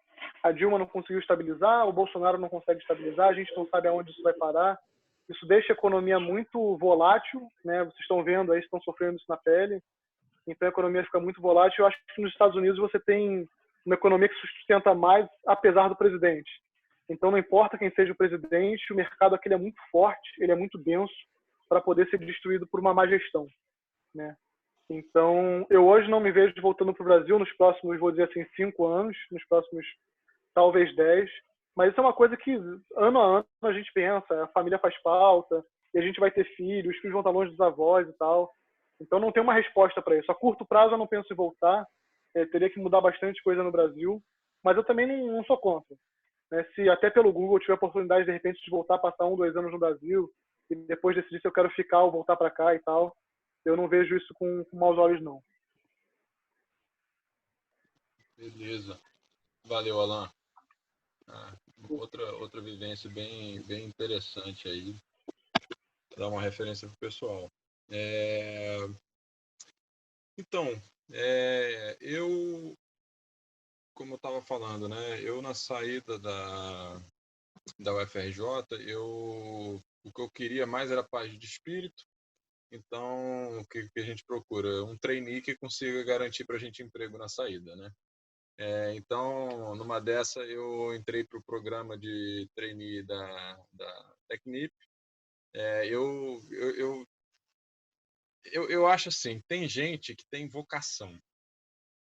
[SPEAKER 2] a Dilma não conseguiu estabilizar, o Bolsonaro não consegue estabilizar, a gente não sabe aonde isso vai parar. Isso deixa a economia muito volátil, né? Vocês estão vendo aí, estão sofrendo isso na pele. Então a economia fica muito volátil. Eu acho que nos Estados Unidos você tem uma economia que sustenta mais, apesar do presidente. Então não importa quem seja o presidente, o mercado aqui é muito forte, ele é muito denso para poder ser destruído por uma má gestão, né? Então eu hoje não me vejo voltando para o Brasil nos próximos, vou dizer assim, 5 anos, nos próximos talvez 10. Mas isso é uma coisa que ano a ano a gente pensa, a família faz falta, e a gente vai ter filhos, os filhos vão estar longe dos avós e tal. Então não tem uma resposta para isso. A curto prazo eu não penso em voltar, teria que mudar bastante coisa no Brasil, mas eu também não sou contra. Né? Se até pelo Google eu tiver a oportunidade de repente de voltar, passar 1, 2 anos no Brasil, e depois decidir se eu quero ficar ou voltar para cá e tal, eu não vejo isso com maus olhos, não.
[SPEAKER 1] Beleza. Valeu, Alan. Outra vivência bem interessante aí. Dar uma referência para o pessoal. Então, como eu estava falando, né? Eu na saída da UFRJ, o que eu queria mais era paz de espírito. Então, o que a gente procura? Um trainee que consiga garantir para a gente emprego na saída, né? Então, numa dessa, eu entrei para o programa de trainee da Tecnip. Eu acho assim, tem gente que tem vocação.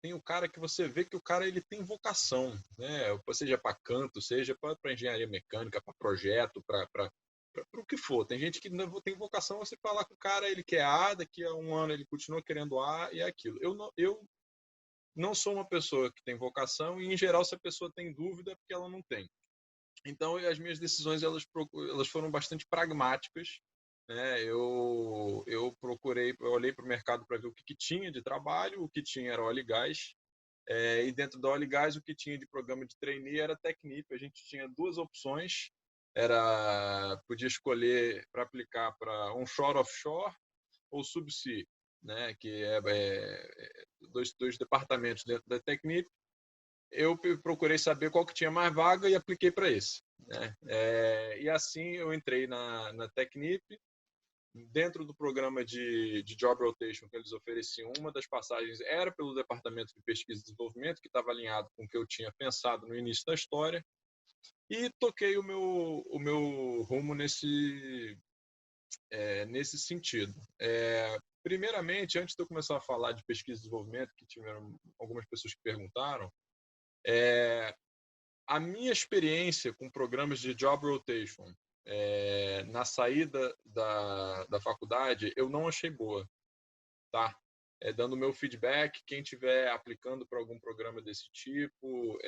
[SPEAKER 1] Tem o cara que você vê que o cara ele tem vocação, né? Seja para canto, seja para engenharia mecânica, para projeto, para o que for. Tem gente que não tem vocação, você falar com o cara, ele quer A, daqui a 1 ano ele continua querendo A e é aquilo. Eu não sou uma pessoa que tem vocação e, em geral, se a pessoa tem dúvida é porque ela não tem. Então, as minhas decisões elas foram bastante pragmáticas, né? Eu olhei para o mercado para ver o que tinha de trabalho, o que tinha era óleo e gás, e dentro da óleo e gás o que tinha de programa de trainee era Tecnip. A gente tinha 2 opções, podia escolher para aplicar para onshore, offshore ou subsea, né? Que dois departamentos dentro da Tecnip. Eu procurei saber qual que tinha mais vaga e apliquei para esse, né? E assim eu entrei na Tecnip. Dentro do programa de Job Rotation que eles ofereciam, uma das passagens era pelo departamento de pesquisa e desenvolvimento, que estava alinhado com o que eu tinha pensado no início da história, e toquei o meu rumo nesse sentido. Primeiramente, antes de eu começar a falar de pesquisa e desenvolvimento, que tiveram algumas pessoas que perguntaram, a minha experiência com programas de Job Rotation na saída da faculdade, eu não achei boa, tá? Dando meu feedback, quem estiver aplicando para algum programa desse tipo,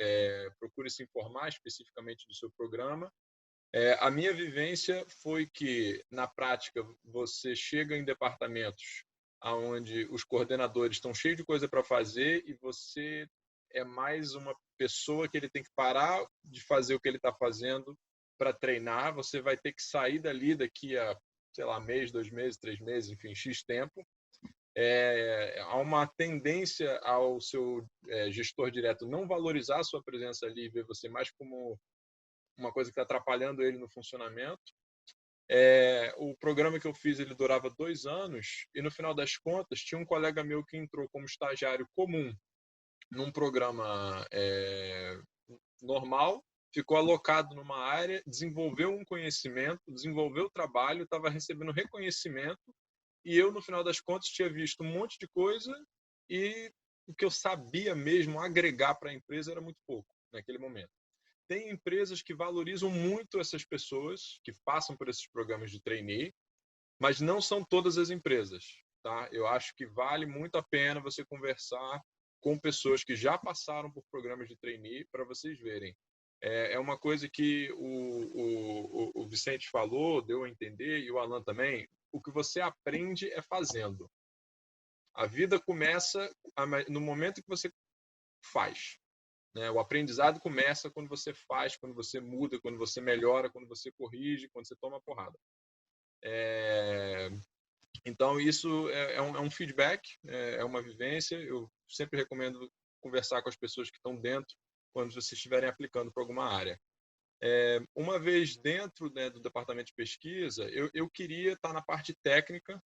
[SPEAKER 1] procure se informar especificamente do seu programa. A minha vivência foi que, na prática, você chega em departamentos onde os coordenadores estão cheios de coisa para fazer e você é mais uma pessoa que ele tem que parar de fazer o que ele está fazendo para treinar. Você vai ter que sair dali daqui a, sei lá, mês, 2 meses, 3 meses, enfim, X tempo. Há uma tendência ao seu gestor direto não valorizar a sua presença ali e ver você mais como uma coisa que está atrapalhando ele no funcionamento. O programa que eu fiz ele durava 2 anos e no final das contas tinha um colega meu que entrou como estagiário comum num programa normal, ficou alocado numa área, desenvolveu um conhecimento, desenvolveu o trabalho, estava recebendo reconhecimento, e eu, no final das contas, tinha visto um monte de coisa e o que eu sabia mesmo agregar para a empresa era muito pouco naquele momento. Tem empresas que valorizam muito essas pessoas que passam por esses programas de trainee, mas não são todas as empresas, tá? Eu acho que vale muito a pena você conversar com pessoas que já passaram por programas de trainee para vocês verem. É uma coisa que o Vicente falou, deu a entender, e o Alan também. O que você aprende é fazendo. A vida começa no momento que você faz, né? O aprendizado começa quando você faz, quando você muda, quando você melhora, quando você corrige, quando você toma porrada. Então, isso é um feedback, é uma vivência. Eu sempre recomendo conversar com as pessoas que estão dentro quando vocês estiverem aplicando para alguma área. Uma vez dentro, né, do departamento de pesquisa, eu queria estar na parte técnica.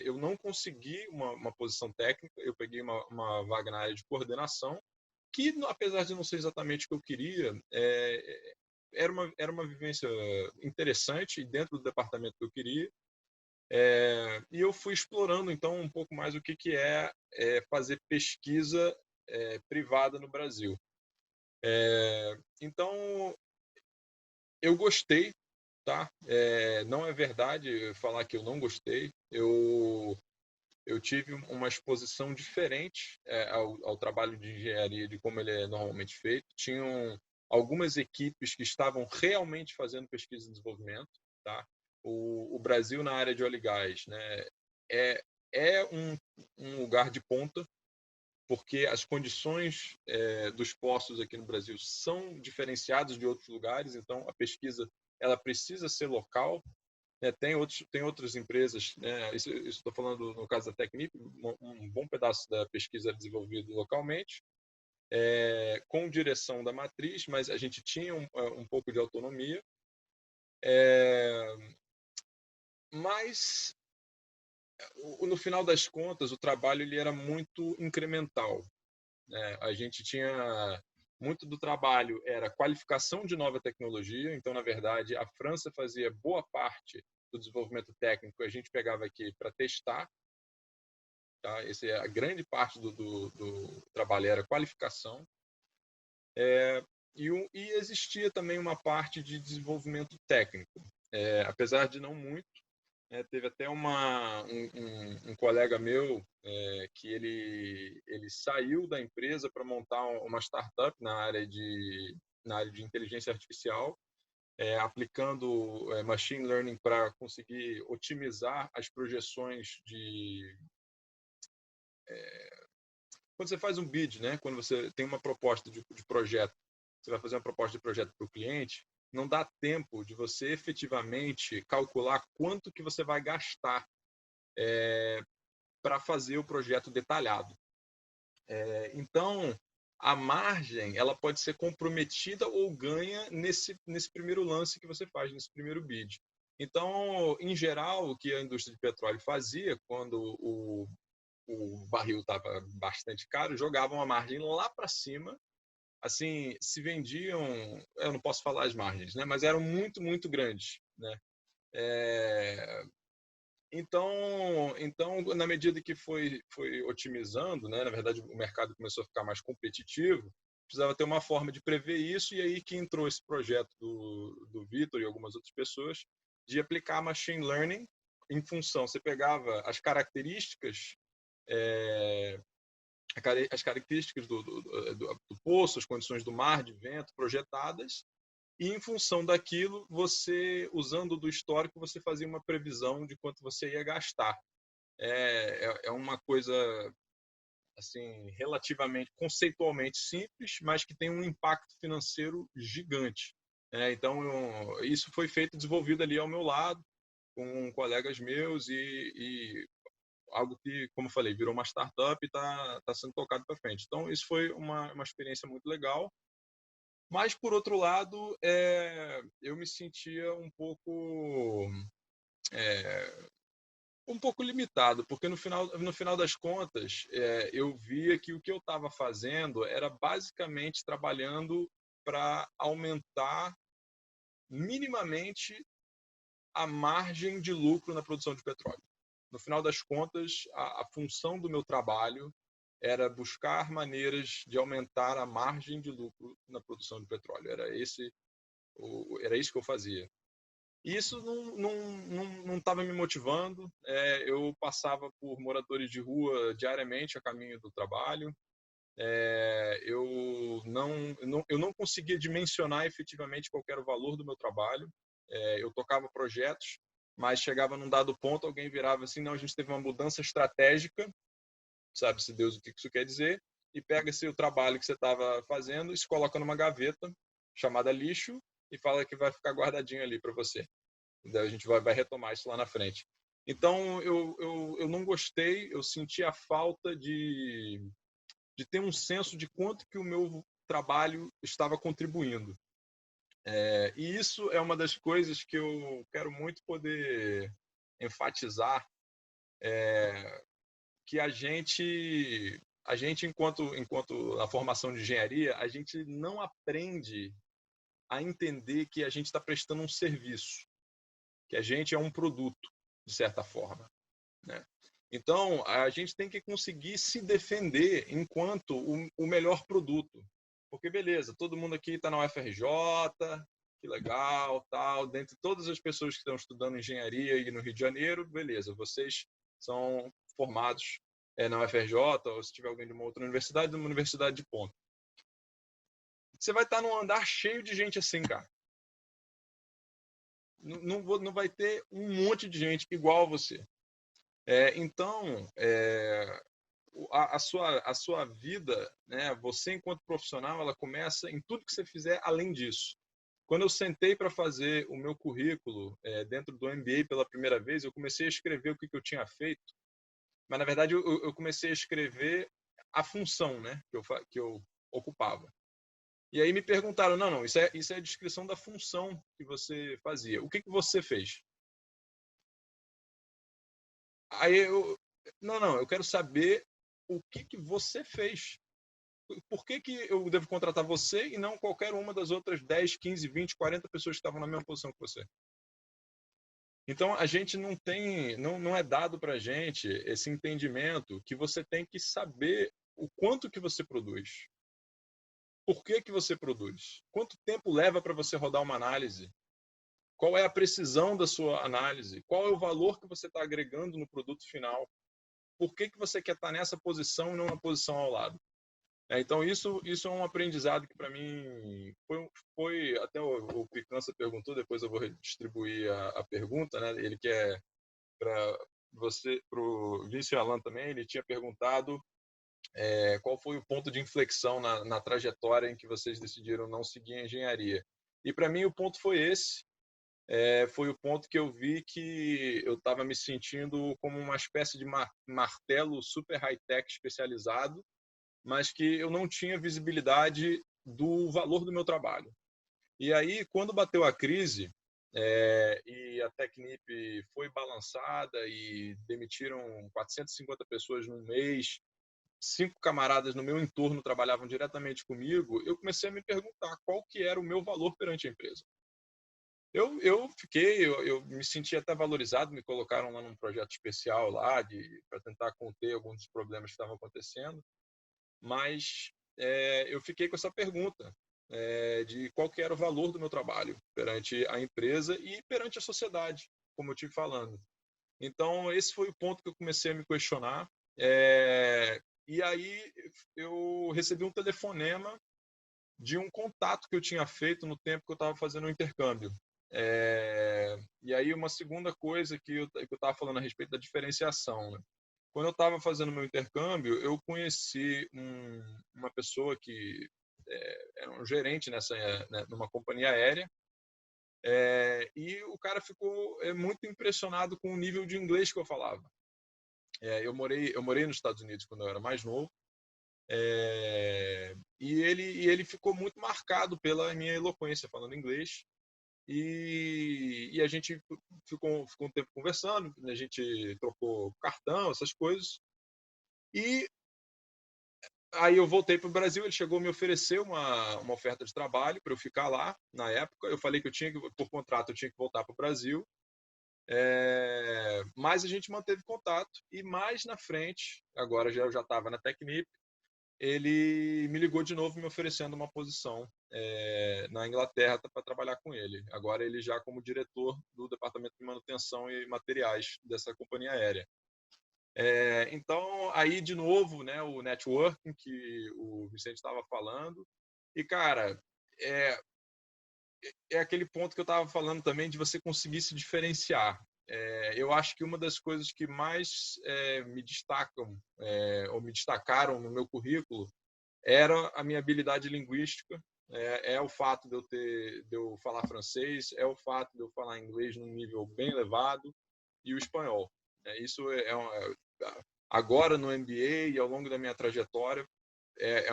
[SPEAKER 1] Eu não consegui uma posição técnica, eu peguei uma vaga na área de coordenação, que, apesar de não ser exatamente o que eu queria, era uma vivência interessante dentro do departamento que eu queria. E eu fui explorando, então, um pouco mais o que é fazer pesquisa privada no Brasil. Então, eu gostei, tá? Não é verdade falar que eu não gostei. Eu tive uma exposição diferente ao trabalho de engenharia, de como ele é normalmente feito. Tinham algumas equipes que estavam realmente fazendo pesquisa e desenvolvimento, tá? O Brasil na área de óleo e gás, né, é um lugar de ponta, porque as condições dos poços aqui no Brasil são diferenciadas de outros lugares, então a pesquisa ela precisa ser local, né? Tem outras empresas, né? Isso estou falando no caso da Technip, um bom pedaço da pesquisa era desenvolvido localmente, com direção da matriz, mas a gente tinha um pouco de autonomia. Mas no final das contas o trabalho ele era muito incremental, né? A gente tinha muito do trabalho era qualificação de nova tecnologia. Então, na verdade, a França fazia boa parte do desenvolvimento técnico, a gente pegava aqui para testar, tá? Essa é a grande parte do trabalho, era qualificação. E existia também uma parte de desenvolvimento técnico, apesar de não muito. Teve até um colega meu que ele saiu da empresa para montar uma startup na área de inteligência artificial, aplicando machine learning para conseguir otimizar as projeções quando você faz um bid, né? Quando você tem uma proposta de projeto, você vai fazer uma proposta de projeto para o cliente, não dá tempo de você efetivamente calcular quanto que você vai gastar para fazer o projeto detalhado. Então, a margem ela pode ser comprometida ou ganha nesse primeiro lance que você faz, nesse primeiro bid. Então, em geral, o que a indústria de petróleo fazia quando o barril estava bastante caro, jogavam a margem lá para cima. Assim, se vendiam, eu não posso falar as margens, né? Mas eram muito, muito grandes, né? Então, na medida que foi otimizando, né? Na verdade, o mercado começou a ficar mais competitivo, precisava ter uma forma de prever isso, e aí que entrou esse projeto do Vitor e algumas outras pessoas de aplicar machine learning em função. Você pegava as características do poço, as condições do mar, de vento projetadas, e em função daquilo, você, usando do histórico, você fazia uma previsão de quanto você ia gastar. É uma coisa assim relativamente, conceitualmente simples, mas que tem um impacto financeiro gigante. Então, isso foi feito, desenvolvido ali ao meu lado, com colegas meus, e algo que, como eu falei, virou uma startup e está sendo tocado para frente. Então, isso foi uma experiência muito legal. Mas, por outro lado, eu me sentia um pouco Um pouco limitado, porque no final das contas, eu via que o que eu estava fazendo era basicamente trabalhando para aumentar minimamente a margem de lucro na produção de petróleo. No final das contas, a função do meu trabalho era buscar maneiras de aumentar a margem de lucro na produção de petróleo. Era isso que eu fazia. E isso não estava me motivando. Eu passava por moradores de rua diariamente a caminho do trabalho. Eu não conseguia dimensionar efetivamente qual era o valor do meu trabalho. Eu tocava projetos, mas chegava num dado ponto, alguém virava assim, não, a gente teve uma mudança estratégica, sabe-se Deus o que isso quer dizer, e pega esse o trabalho que você estava fazendo e se coloca numa gaveta chamada lixo e fala que vai ficar guardadinho ali para você. Daí a gente vai retomar isso lá na frente. Então, eu não gostei, eu senti a falta de ter um senso de quanto que o meu trabalho estava contribuindo. E isso é uma das coisas que eu quero muito poder enfatizar, que a gente enquanto na formação de engenharia, a gente não aprende a entender que a gente está prestando um serviço, que a gente é um produto, de certa forma, né? Então, a gente tem que conseguir se defender enquanto o melhor produto. Porque, beleza, todo mundo aqui está na UFRJ, que legal, tal. Dentre todas as pessoas que estão estudando engenharia e no Rio de Janeiro, beleza, vocês são formados na UFRJ, ou se tiver alguém de uma outra universidade de ponta. Você vai estar num andar cheio de gente assim, cara. Não vai ter um monte de gente igual a você. Então, a sua vida, né, você enquanto profissional, ela começa em tudo que você fizer além disso. Quando eu sentei para fazer o meu currículo dentro do MBA pela primeira vez, eu comecei a escrever o que eu tinha feito, mas na verdade eu comecei a escrever a função, né, que eu ocupava. E aí me perguntaram, não, isso é a descrição da função que você fazia. O que você fez? Aí eu quero saber o que você fez. Por que eu devo contratar você e não qualquer uma das outras 10, 15, 20, 40 pessoas que estavam na mesma posição que você? Então, a gente não é dado para a gente esse entendimento que você tem que saber o quanto que você produz. Por que você produz? Quanto tempo leva para você rodar uma análise? Qual é a precisão da sua análise? Qual é o valor que você está agregando no produto final? Por que você quer estar nessa posição e não na posição ao lado? Então, isso é um aprendizado que, para mim, foi até o Picança perguntou, depois eu vou redistribuir a pergunta, né? Ele quer, para você, para o Vício Alan também, ele tinha perguntado qual foi o ponto de inflexão na trajetória em que vocês decidiram não seguir a engenharia. E, para mim, o ponto foi esse. Foi o ponto que eu vi que eu estava me sentindo como uma espécie de martelo super high-tech especializado, mas que eu não tinha visibilidade do valor do meu trabalho. E aí, quando bateu a crise e a Technip foi balançada e demitiram 450 pessoas num mês, 5 camaradas no meu entorno trabalhavam diretamente comigo, eu comecei a me perguntar qual que era o meu valor perante a empresa. Eu me senti até valorizado, me colocaram lá num projeto especial lá para tentar conter alguns dos problemas que estavam acontecendo, mas eu fiquei com essa pergunta de qual que era o valor do meu trabalho perante a empresa e perante a sociedade, como eu estive falando. Então, esse foi o ponto que eu comecei a me questionar. E aí eu recebi um telefonema de um contato que eu tinha feito no tempo que eu estava fazendo o intercâmbio. E aí uma segunda coisa que eu estava falando a respeito da diferenciação, né? Quando eu estava fazendo meu intercâmbio, eu conheci uma pessoa que era um gerente numa companhia aérea, e o cara ficou muito impressionado com o nível de inglês que eu falava. Eu morei nos Estados Unidos quando eu era mais novo, e ele ficou muito marcado pela minha eloquência falando inglês. e a gente ficou um tempo conversando, a gente trocou cartão, essas coisas. E aí eu voltei para o Brasil, ele chegou a me oferecer uma oferta de trabalho para eu ficar lá na época. Eu falei que eu tinha que, por contrato, eu tinha que voltar para o Brasil. Mas a gente manteve contato e mais na frente, agora eu já estava na Technip, ele me ligou de novo me oferecendo uma posição na Inglaterra para trabalhar com ele. Agora ele já como diretor do departamento de manutenção e materiais dessa companhia aérea. Então, aí de novo, né, o networking que o Vicente estava falando. E, cara, é aquele ponto que eu estava falando também de você conseguir se diferenciar. Eu acho que uma das coisas que mais me destacam, ou me destacaram no meu currículo, era a minha habilidade linguística, o fato de eu falar francês, é o fato de eu falar inglês num nível bem elevado, e o espanhol. Isso agora no MBA e ao longo da minha trajetória, é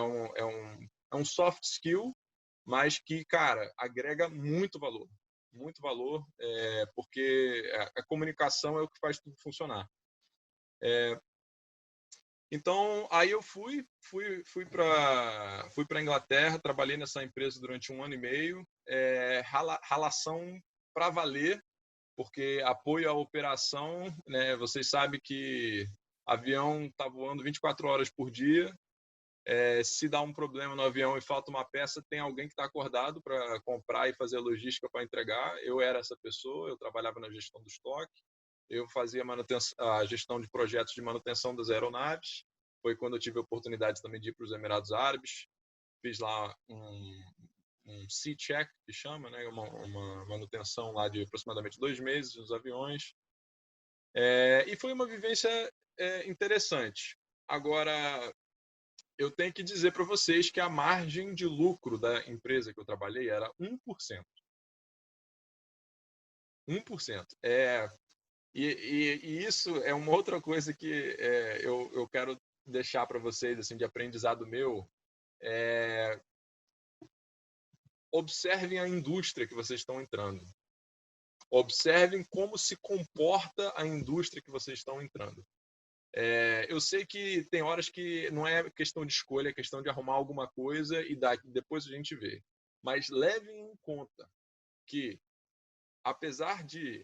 [SPEAKER 1] um soft skill, mas que, cara, agrega muito valor. Muito valor, porque a comunicação é o que faz tudo funcionar. Então, aí eu fui para a Inglaterra, trabalhei nessa empresa durante 1 ano e meio, ralação para valer, porque apoio à operação, né, vocês sabem que avião está voando 24 horas por dia, se dá um problema no avião e falta uma peça, tem alguém que está acordado para comprar e fazer a logística para entregar. Eu era essa pessoa, eu trabalhava na gestão do estoque, eu fazia a gestão de projetos de manutenção das aeronaves. Foi quando eu tive a oportunidade também de ir para os Emirados Árabes. Fiz lá um C-check, que chama, né? uma manutenção lá de aproximadamente 2 meses nos aviões. E foi uma vivência interessante. Agora, eu tenho que dizer para vocês que a margem de lucro da empresa que eu trabalhei era 1%. 1%. E isso é uma outra coisa que eu quero deixar para vocês, assim, de aprendizado meu. Observem a indústria que vocês estão entrando. Observem como se comporta a indústria que vocês estão entrando. Eu sei que tem horas que não é questão de escolha, é questão de arrumar alguma coisa e depois a gente vê. Mas levem em conta que, apesar de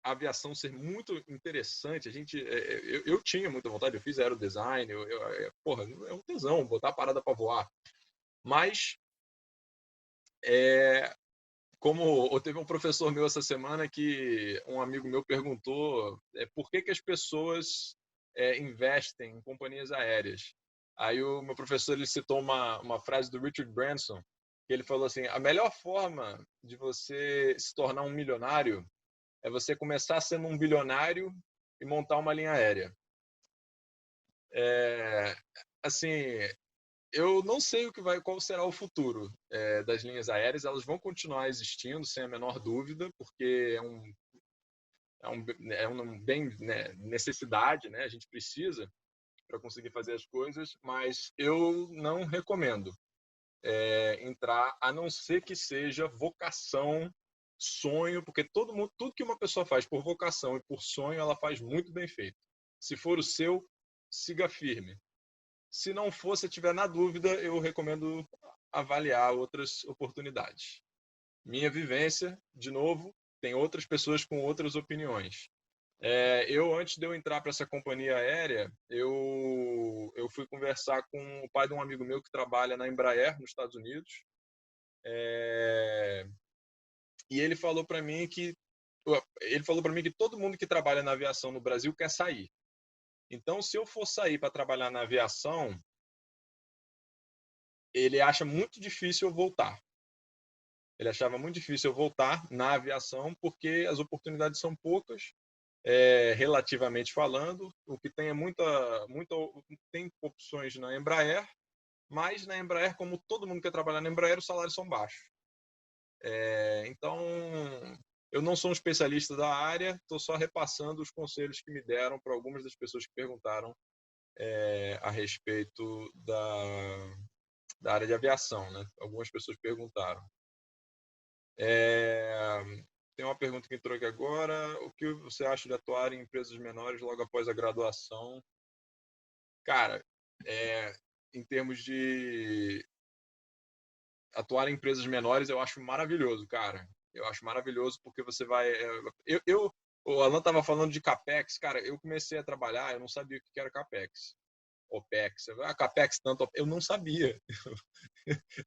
[SPEAKER 1] a aviação ser muito interessante, eu tinha muita vontade, eu fiz aerodesign, porra, é um tesão botar a parada para voar. Mas, como teve um professor meu essa semana que um amigo meu perguntou por que as pessoas investem em companhias aéreas. Aí o meu professor ele citou uma frase do Richard Branson, que ele falou assim: a melhor forma de você se tornar um milionário é você começar sendo um bilionário e montar uma linha aérea. Assim, eu não sei qual será o futuro das linhas aéreas. Elas vão continuar existindo, sem a menor dúvida, porque é um bem, né, necessidade, né? A gente precisa para conseguir fazer as coisas, mas eu não recomendo entrar, a não ser que seja vocação, sonho, porque tudo que uma pessoa faz por vocação e por sonho, ela faz muito bem feito. Se for o seu, siga firme. Se não for, se tiver na dúvida, eu recomendo avaliar outras oportunidades. Minha vivência, de novo, tem outras pessoas com outras opiniões. Antes de eu entrar para essa companhia aérea, eu fui conversar com o pai de um amigo meu que trabalha na Embraer, nos Estados Unidos. E ele falou para mim que todo mundo que trabalha na aviação no Brasil quer sair. Então, se eu for sair para trabalhar na aviação, ele acha muito difícil eu voltar. Ele achava muito difícil eu voltar na aviação porque as oportunidades são poucas, relativamente falando. O que tem tem opções na Embraer, mas na Embraer, como todo mundo quer trabalhar na Embraer, os salários são baixos. Então, eu não sou um especialista da área, estou só repassando os conselhos que me deram para algumas das pessoas que perguntaram a respeito da área de aviação, né? Algumas pessoas perguntaram. Tem uma pergunta que entrou aqui agora. O que você acha de atuar em empresas menores logo após a graduação? Cara, em termos de atuar em empresas menores, eu acho maravilhoso, cara. Eu acho maravilhoso porque você vai... o Alan estava falando de CAPEX. Cara, eu comecei a trabalhar, eu não sabia o que era CAPEX. OPEX. CAPEX tanto... Eu não sabia.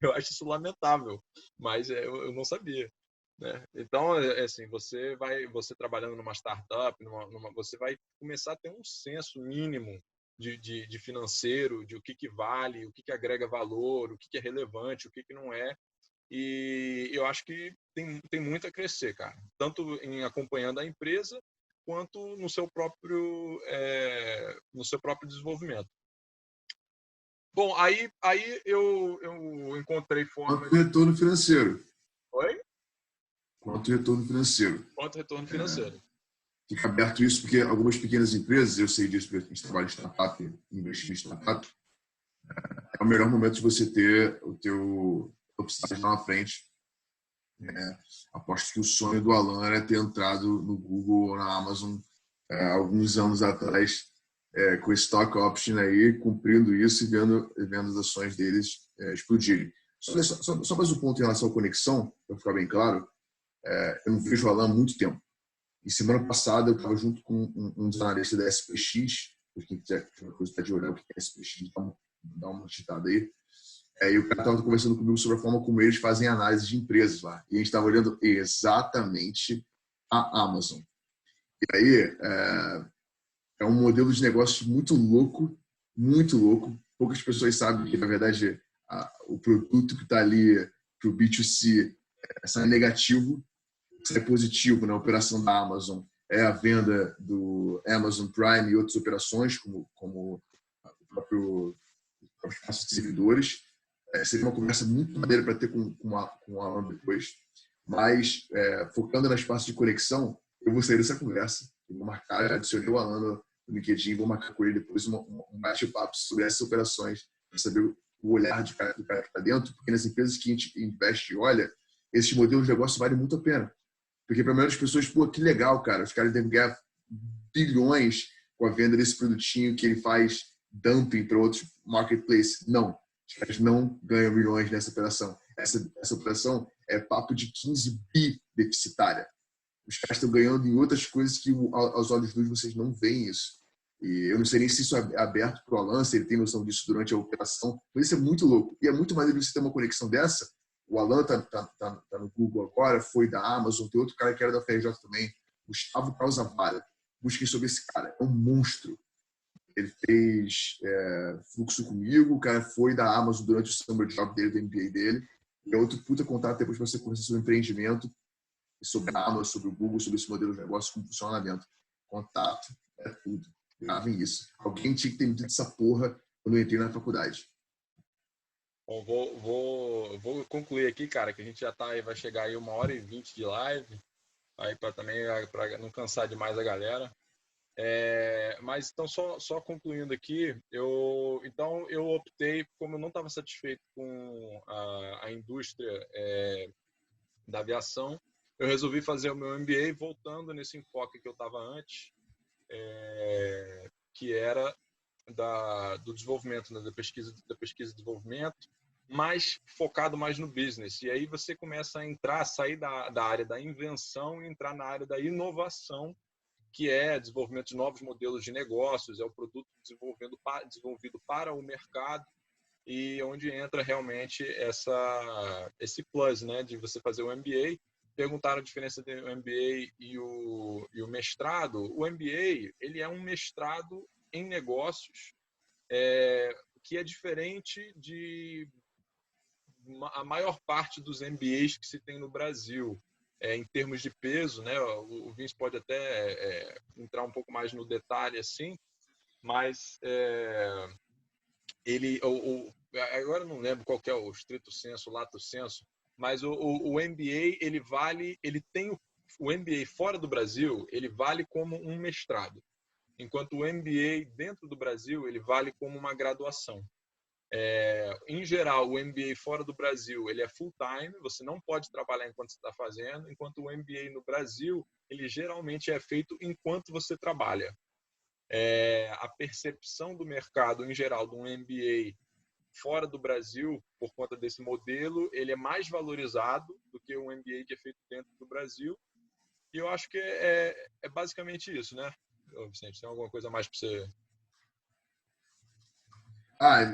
[SPEAKER 1] Eu acho isso lamentável, mas eu não sabia. Né? Então, assim, você trabalhando numa startup, você vai começar a ter um senso mínimo de financeiro, de o que vale, o que agrega valor, o que é relevante, o que não é. E eu acho que tem muito a crescer, cara. Tanto em acompanhando a empresa, quanto no seu próprio desenvolvimento. Bom, aí eu encontrei formas...
[SPEAKER 3] Quanto retorno financeiro?
[SPEAKER 1] Oi?
[SPEAKER 3] Quanto retorno financeiro?
[SPEAKER 1] Quanto retorno financeiro.
[SPEAKER 3] Fica aberto isso porque algumas pequenas empresas, eu sei disso porque a gente trabalha em startup, investir em startup, é o melhor momento de você ter o teu upside lá na frente. Aposto que o sonho do Alan era ter entrado no Google ou na Amazon alguns anos atrás com stock option aí, cumprindo isso e vendo as ações deles explodirem. Só mais um ponto em relação à conexão, para ficar bem claro, eu não vejo o Alan há muito tempo. E semana passada eu estava junto com um dos analistas da SPX, quem quiser uma coisa de olhar o que é SPX, dá uma digitada aí. E o cara estava conversando comigo sobre a forma como eles fazem análise de empresas lá. E a gente estava olhando exatamente a Amazon. E aí é um modelo de negócio muito louco, muito louco. Poucas pessoas sabem que, na verdade, o produto que está ali para o B2C sai negativo, sai positivo na operação da Amazon. É a venda do Amazon Prime e outras operações, como o próprio espaço de servidores. Seria uma conversa muito maneira para ter com a Alan depois. Mas, focando no espaço de conexão, eu vou sair dessa conversa. Eu vou marcar, adicionei o Alan no LinkedIn, vou marcar com ele depois um bate-papo sobre essas operações, para saber o olhar do cara que está dentro, porque nas empresas que a gente investe e olha, esses modelos de negócio valem muito a pena. Porque para a maioria das pessoas, pô, que legal, cara, os caras devem ganhar bilhões com a venda desse produtinho que ele faz dumping para outros marketplaces. Não, os caras não ganham milhões nessa operação. Essa operação é papo de 15 bi deficitária. Os caras estão ganhando em outras coisas que aos olhos de luz vocês não veem isso. E eu não sei nem se isso é aberto para o Alan, se ele tem noção disso durante a operação, mas isso é muito louco. E é muito maneiro você ter uma conexão dessa. O Alan tá no Google agora, foi da Amazon, tem outro cara que era da FRJ também, Gustavo Causavara. Busquem sobre esse cara, é um monstro. Ele fez fluxo comigo, o cara foi da Amazon durante o summer job dele, do MBA dele. E é outro puta contato depois para você conversar sobre empreendimento, sobre a Amazon, sobre o Google, sobre esse modelo de negócio, como funciona lá dentro. Contato é tudo. Gravem isso. Alguém tinha que ter medido essa porra quando eu entrei na faculdade.
[SPEAKER 1] Bom, vou concluir aqui, cara, que a gente já vai chegar aí 1h20 de live, aí para não cansar demais a galera. Mas então só concluindo aqui, eu optei, como eu não estava satisfeito com a indústria da aviação, eu resolvi fazer o meu MBA voltando nesse enfoque que eu estava antes, que era do desenvolvimento, né, da pesquisa e desenvolvimento, mas focado mais no business. E aí você começa a sair da área da invenção e entrar na área da inovação, que é desenvolvimento de novos modelos de negócios, é o produto desenvolvido para o mercado, e onde entra realmente esse plus, né, de você fazer o MBA. Perguntaram a diferença entre o MBA e o mestrado. O MBA, ele é um mestrado em negócios, que é diferente de a maior parte dos MBAs que se tem no Brasil. Em termos de peso, né, o Vince pode até entrar um pouco mais no detalhe, assim, mas agora eu não lembro qual que é o stricto sensu, lato sensu, mas o MBA, o MBA fora do Brasil, ele vale como um mestrado, enquanto o MBA dentro do Brasil, ele vale como uma graduação. Em geral, o MBA fora do Brasil, ele é full time, você não pode trabalhar enquanto você está fazendo, enquanto o MBA no Brasil, ele geralmente é feito enquanto você trabalha. A percepção do mercado, em geral, de um MBA fora do Brasil, por conta desse modelo, ele é mais valorizado do que o MBA que é feito dentro do Brasil. E eu acho que é basicamente isso, né? Vicente, tem alguma coisa mais para você...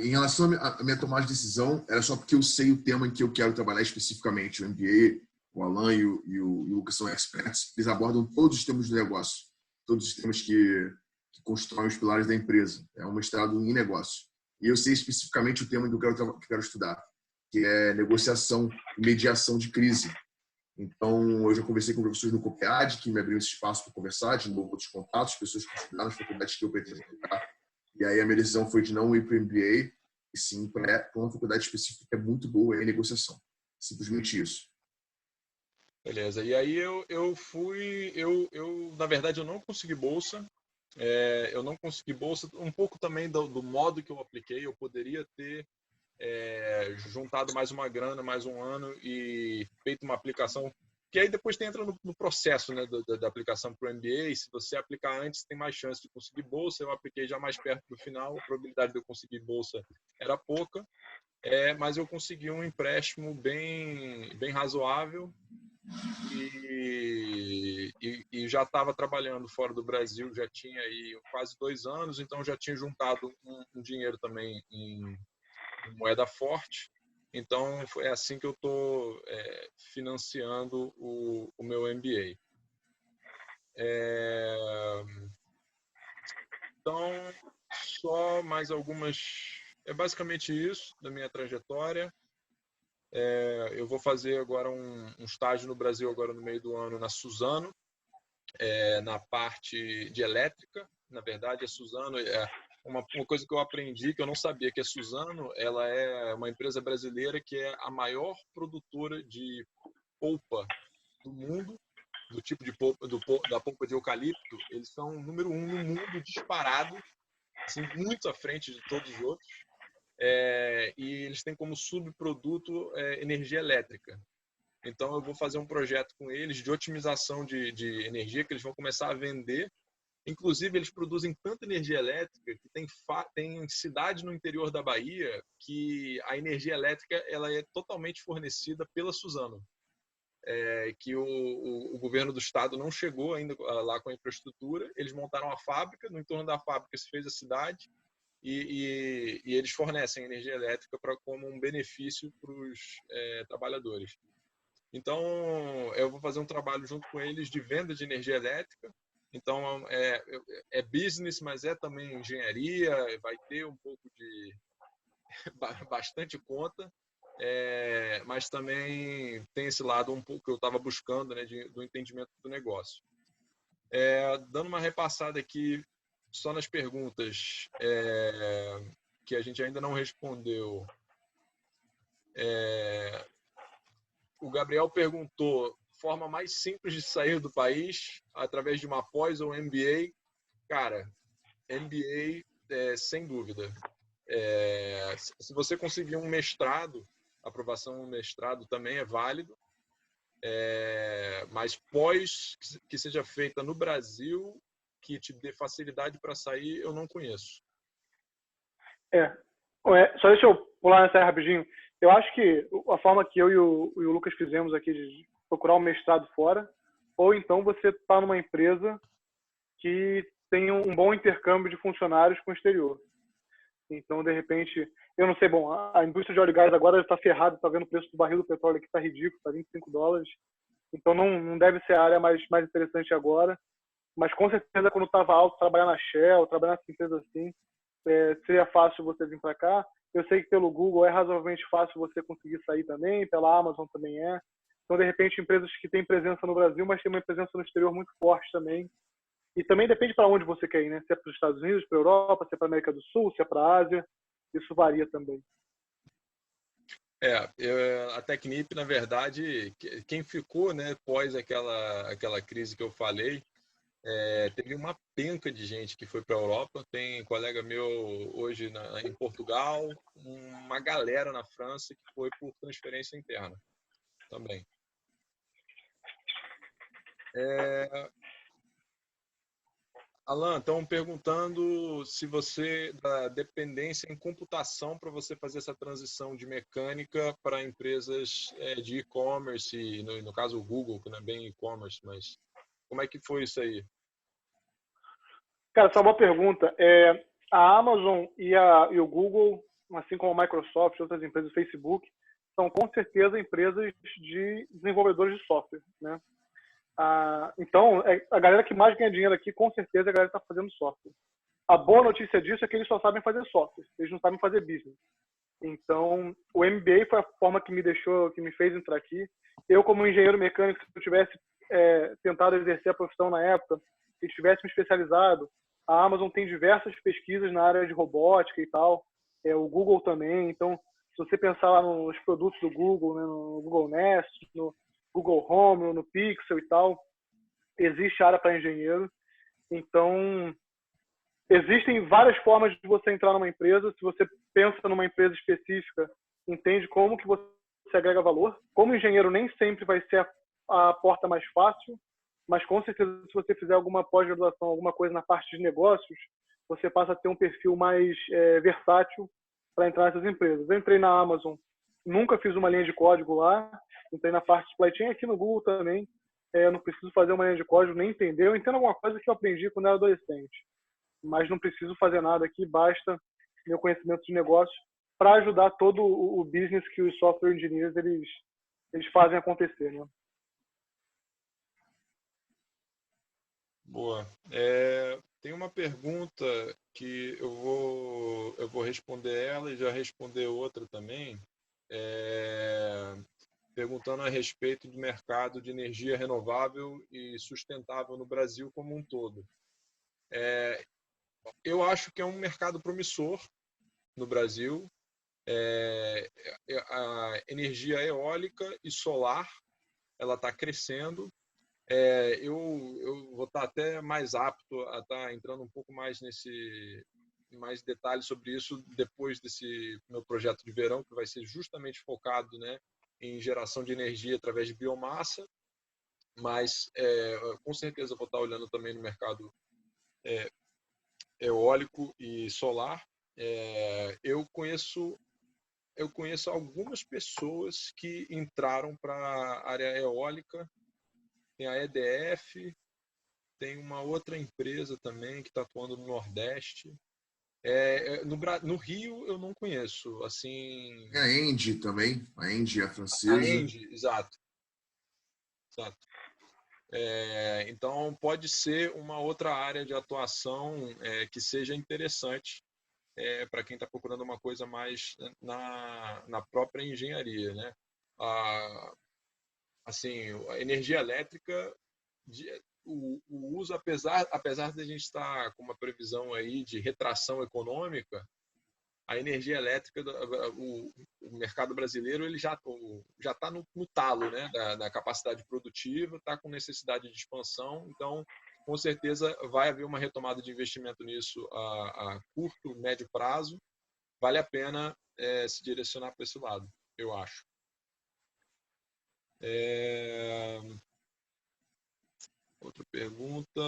[SPEAKER 3] Em relação à minha tomada de decisão, era só porque eu sei o tema em que eu quero trabalhar especificamente. O MBA, o Alan e o Lucas são experts. Eles abordam todos os temas do negócio, todos os temas que constroem os pilares da empresa. É um mestrado em negócio. E eu sei especificamente o tema que eu quero estudar, que é negociação e mediação de crise. Então, eu já conversei com professores no COPEAD, que me abriram esse espaço para conversar, de novo, outros contatos, pessoas que estudaram nas faculdades que eu pretendo estudar. E aí a minha decisão foi de não ir para o MBA, e sim para uma faculdade específica que é muito boa em negociação. Simplesmente isso.
[SPEAKER 1] Beleza. E aí na verdade, eu não consegui bolsa. Eu não consegui bolsa, um pouco também do modo que eu apliquei. Eu poderia ter juntado mais uma grana, mais um ano e feito uma aplicação, que aí depois entra no processo, né, da aplicação para o MBA. Se você aplicar antes, tem mais chance de conseguir bolsa. Eu apliquei já mais perto do final, a probabilidade de eu conseguir bolsa era pouca, mas eu consegui um empréstimo bem razoável e já estava trabalhando fora do Brasil, já tinha aí quase 2 anos, então já tinha juntado um dinheiro também em moeda forte. Então, é assim que eu estou financiando o meu MBA. Então, só mais algumas... É basicamente isso da minha trajetória. Eu vou fazer agora um estágio no Brasil, agora no meio do ano, na Suzano, na parte de elétrica. Na verdade, a Suzano uma coisa que eu aprendi, que eu não sabia, que a Suzano, ela é uma empresa brasileira que é a maior produtora de polpa do mundo, do tipo de polpa, da polpa de eucalipto. Eles são o número 1 no mundo, disparado, assim, muito à frente de todos os outros. E eles têm como subproduto energia elétrica. Então, eu vou fazer um projeto com eles de otimização de energia, que eles vão começar a vender. Inclusive, eles produzem tanta energia elétrica que tem cidade no interior da Bahia que a energia elétrica ela é totalmente fornecida pela Suzano. Que o governo do estado não chegou ainda lá com a infraestrutura. Eles montaram a fábrica, no entorno da fábrica se fez a cidade e eles fornecem energia elétrica como um benefício para os trabalhadores. Então, eu vou fazer um trabalho junto com eles de venda de energia elétrica. Então, é business, mas é também engenharia, vai ter um pouco de... bastante conta, mas também tem esse lado um pouco que eu estava buscando, né, do entendimento do negócio. Dando uma repassada aqui, só nas perguntas que a gente ainda não respondeu. O Gabriel perguntou: forma mais simples de sair do país através de uma pós ou MBA? Cara, MBA, sem dúvida. Se você conseguir um mestrado, aprovação no mestrado também é válido, mas pós que seja feita no Brasil, que te dê facilidade para sair, eu não conheço.
[SPEAKER 2] Só deixa eu pular nessa aí rapidinho. Eu acho que a forma que eu e o Lucas fizemos aqui de procurar um mestrado fora, ou então você está numa empresa que tem um bom intercâmbio de funcionários com o exterior. Então, de repente, eu não sei, bom, a indústria de óleo e gás agora está ferrada, está vendo o preço do barril do petróleo que está ridículo, está $25. Então, não deve ser a área mais interessante agora. Mas, com certeza, quando estava alto, trabalhar na Shell, trabalhar nessas empresas assim, seria fácil você vir para cá. Eu sei que pelo Google é razoavelmente fácil você conseguir sair também, pela Amazon também é. Então, de repente, empresas que têm presença no Brasil, mas têm uma presença no exterior muito forte também. E também depende para onde você quer ir, né? Se é para os Estados Unidos, para a Europa, se é para a América do Sul, se é para a Ásia. Isso varia também.
[SPEAKER 1] A Technip, na verdade, quem ficou, né, pós aquela crise que eu falei, Teve uma penca de gente que foi para a Europa. Tem colega meu hoje em Portugal, uma galera na França que foi por transferência interna também. Alan, estão perguntando se você da dependência em computação para você fazer essa transição de mecânica para empresas de e-commerce, no caso o Google, que não é bem e-commerce, mas como é que foi isso aí?
[SPEAKER 2] Cara, essa é uma boa pergunta. A Amazon e o Google, assim como a Microsoft e outras empresas, o Facebook, são com certeza empresas de desenvolvedores de software, né? Então, a galera que mais ganha dinheiro aqui, com certeza, é a galera que está fazendo software. A boa notícia disso é que eles só sabem fazer software, eles não sabem fazer business. Então, o MBA foi a forma que me fez entrar aqui. Eu, como engenheiro mecânico, se eu tivesse tentado exercer a profissão na época e tivesse me especializado, a Amazon tem diversas pesquisas na área de robótica e tal, o Google também. Então, se você pensar lá nos produtos do Google, né, no Google Nest, no Google Home, no Pixel e tal, existe área para engenheiro. Então, existem várias formas de você entrar numa empresa. Se você pensa numa empresa específica, entende como que você agrega valor. Como engenheiro, nem sempre vai ser a porta mais fácil, mas com certeza, se você fizer alguma pós-graduação, alguma coisa na parte de negócios, você passa a ter um perfil mais versátil para entrar nessas empresas. Eu entrei na Amazon, nunca fiz uma linha de código lá, entrei na parte de supply chain aqui no Google também. Eu não preciso fazer uma linha de código, nem entender. Eu entendo alguma coisa que eu aprendi quando eu era adolescente, mas não preciso fazer nada aqui, basta meu conhecimento de negócio para ajudar todo o business que os software engineers eles fazem acontecer, né?
[SPEAKER 1] Boa. Tem uma pergunta que eu vou responder ela e já responder outra também, perguntando a respeito do mercado de energia renovável e sustentável no Brasil como um todo. Eu acho que é um mercado promissor no Brasil. A energia eólica e solar, ela está crescendo. Eu vou estar até mais apto a estar entrando um pouco mais mais detalhes sobre isso depois desse meu projeto de verão, que vai ser justamente focado, né, em geração de energia através de biomassa, mas com certeza eu vou estar olhando também no mercado eólico e solar. Eu conheço algumas pessoas que entraram para a área eólica. Tem a EDF, tem uma outra empresa também que está atuando no Nordeste. No Rio eu não conheço, assim.
[SPEAKER 3] É a Engie também, a Engie é a
[SPEAKER 1] A
[SPEAKER 3] francesa.
[SPEAKER 1] Engie, exato. Então pode ser uma outra área de atuação que seja interessante para quem está procurando uma coisa mais na própria engenharia, né? Assim, a energia elétrica, o uso, apesar de a gente estar com uma previsão aí de retração econômica, a energia elétrica, o mercado brasileiro, ele já está no talo, né, da capacidade produtiva, está com necessidade de expansão. Então, com certeza, vai haver uma retomada de investimento nisso a curto, médio prazo. Vale a pena se direcionar para esse lado, eu acho. Outra pergunta.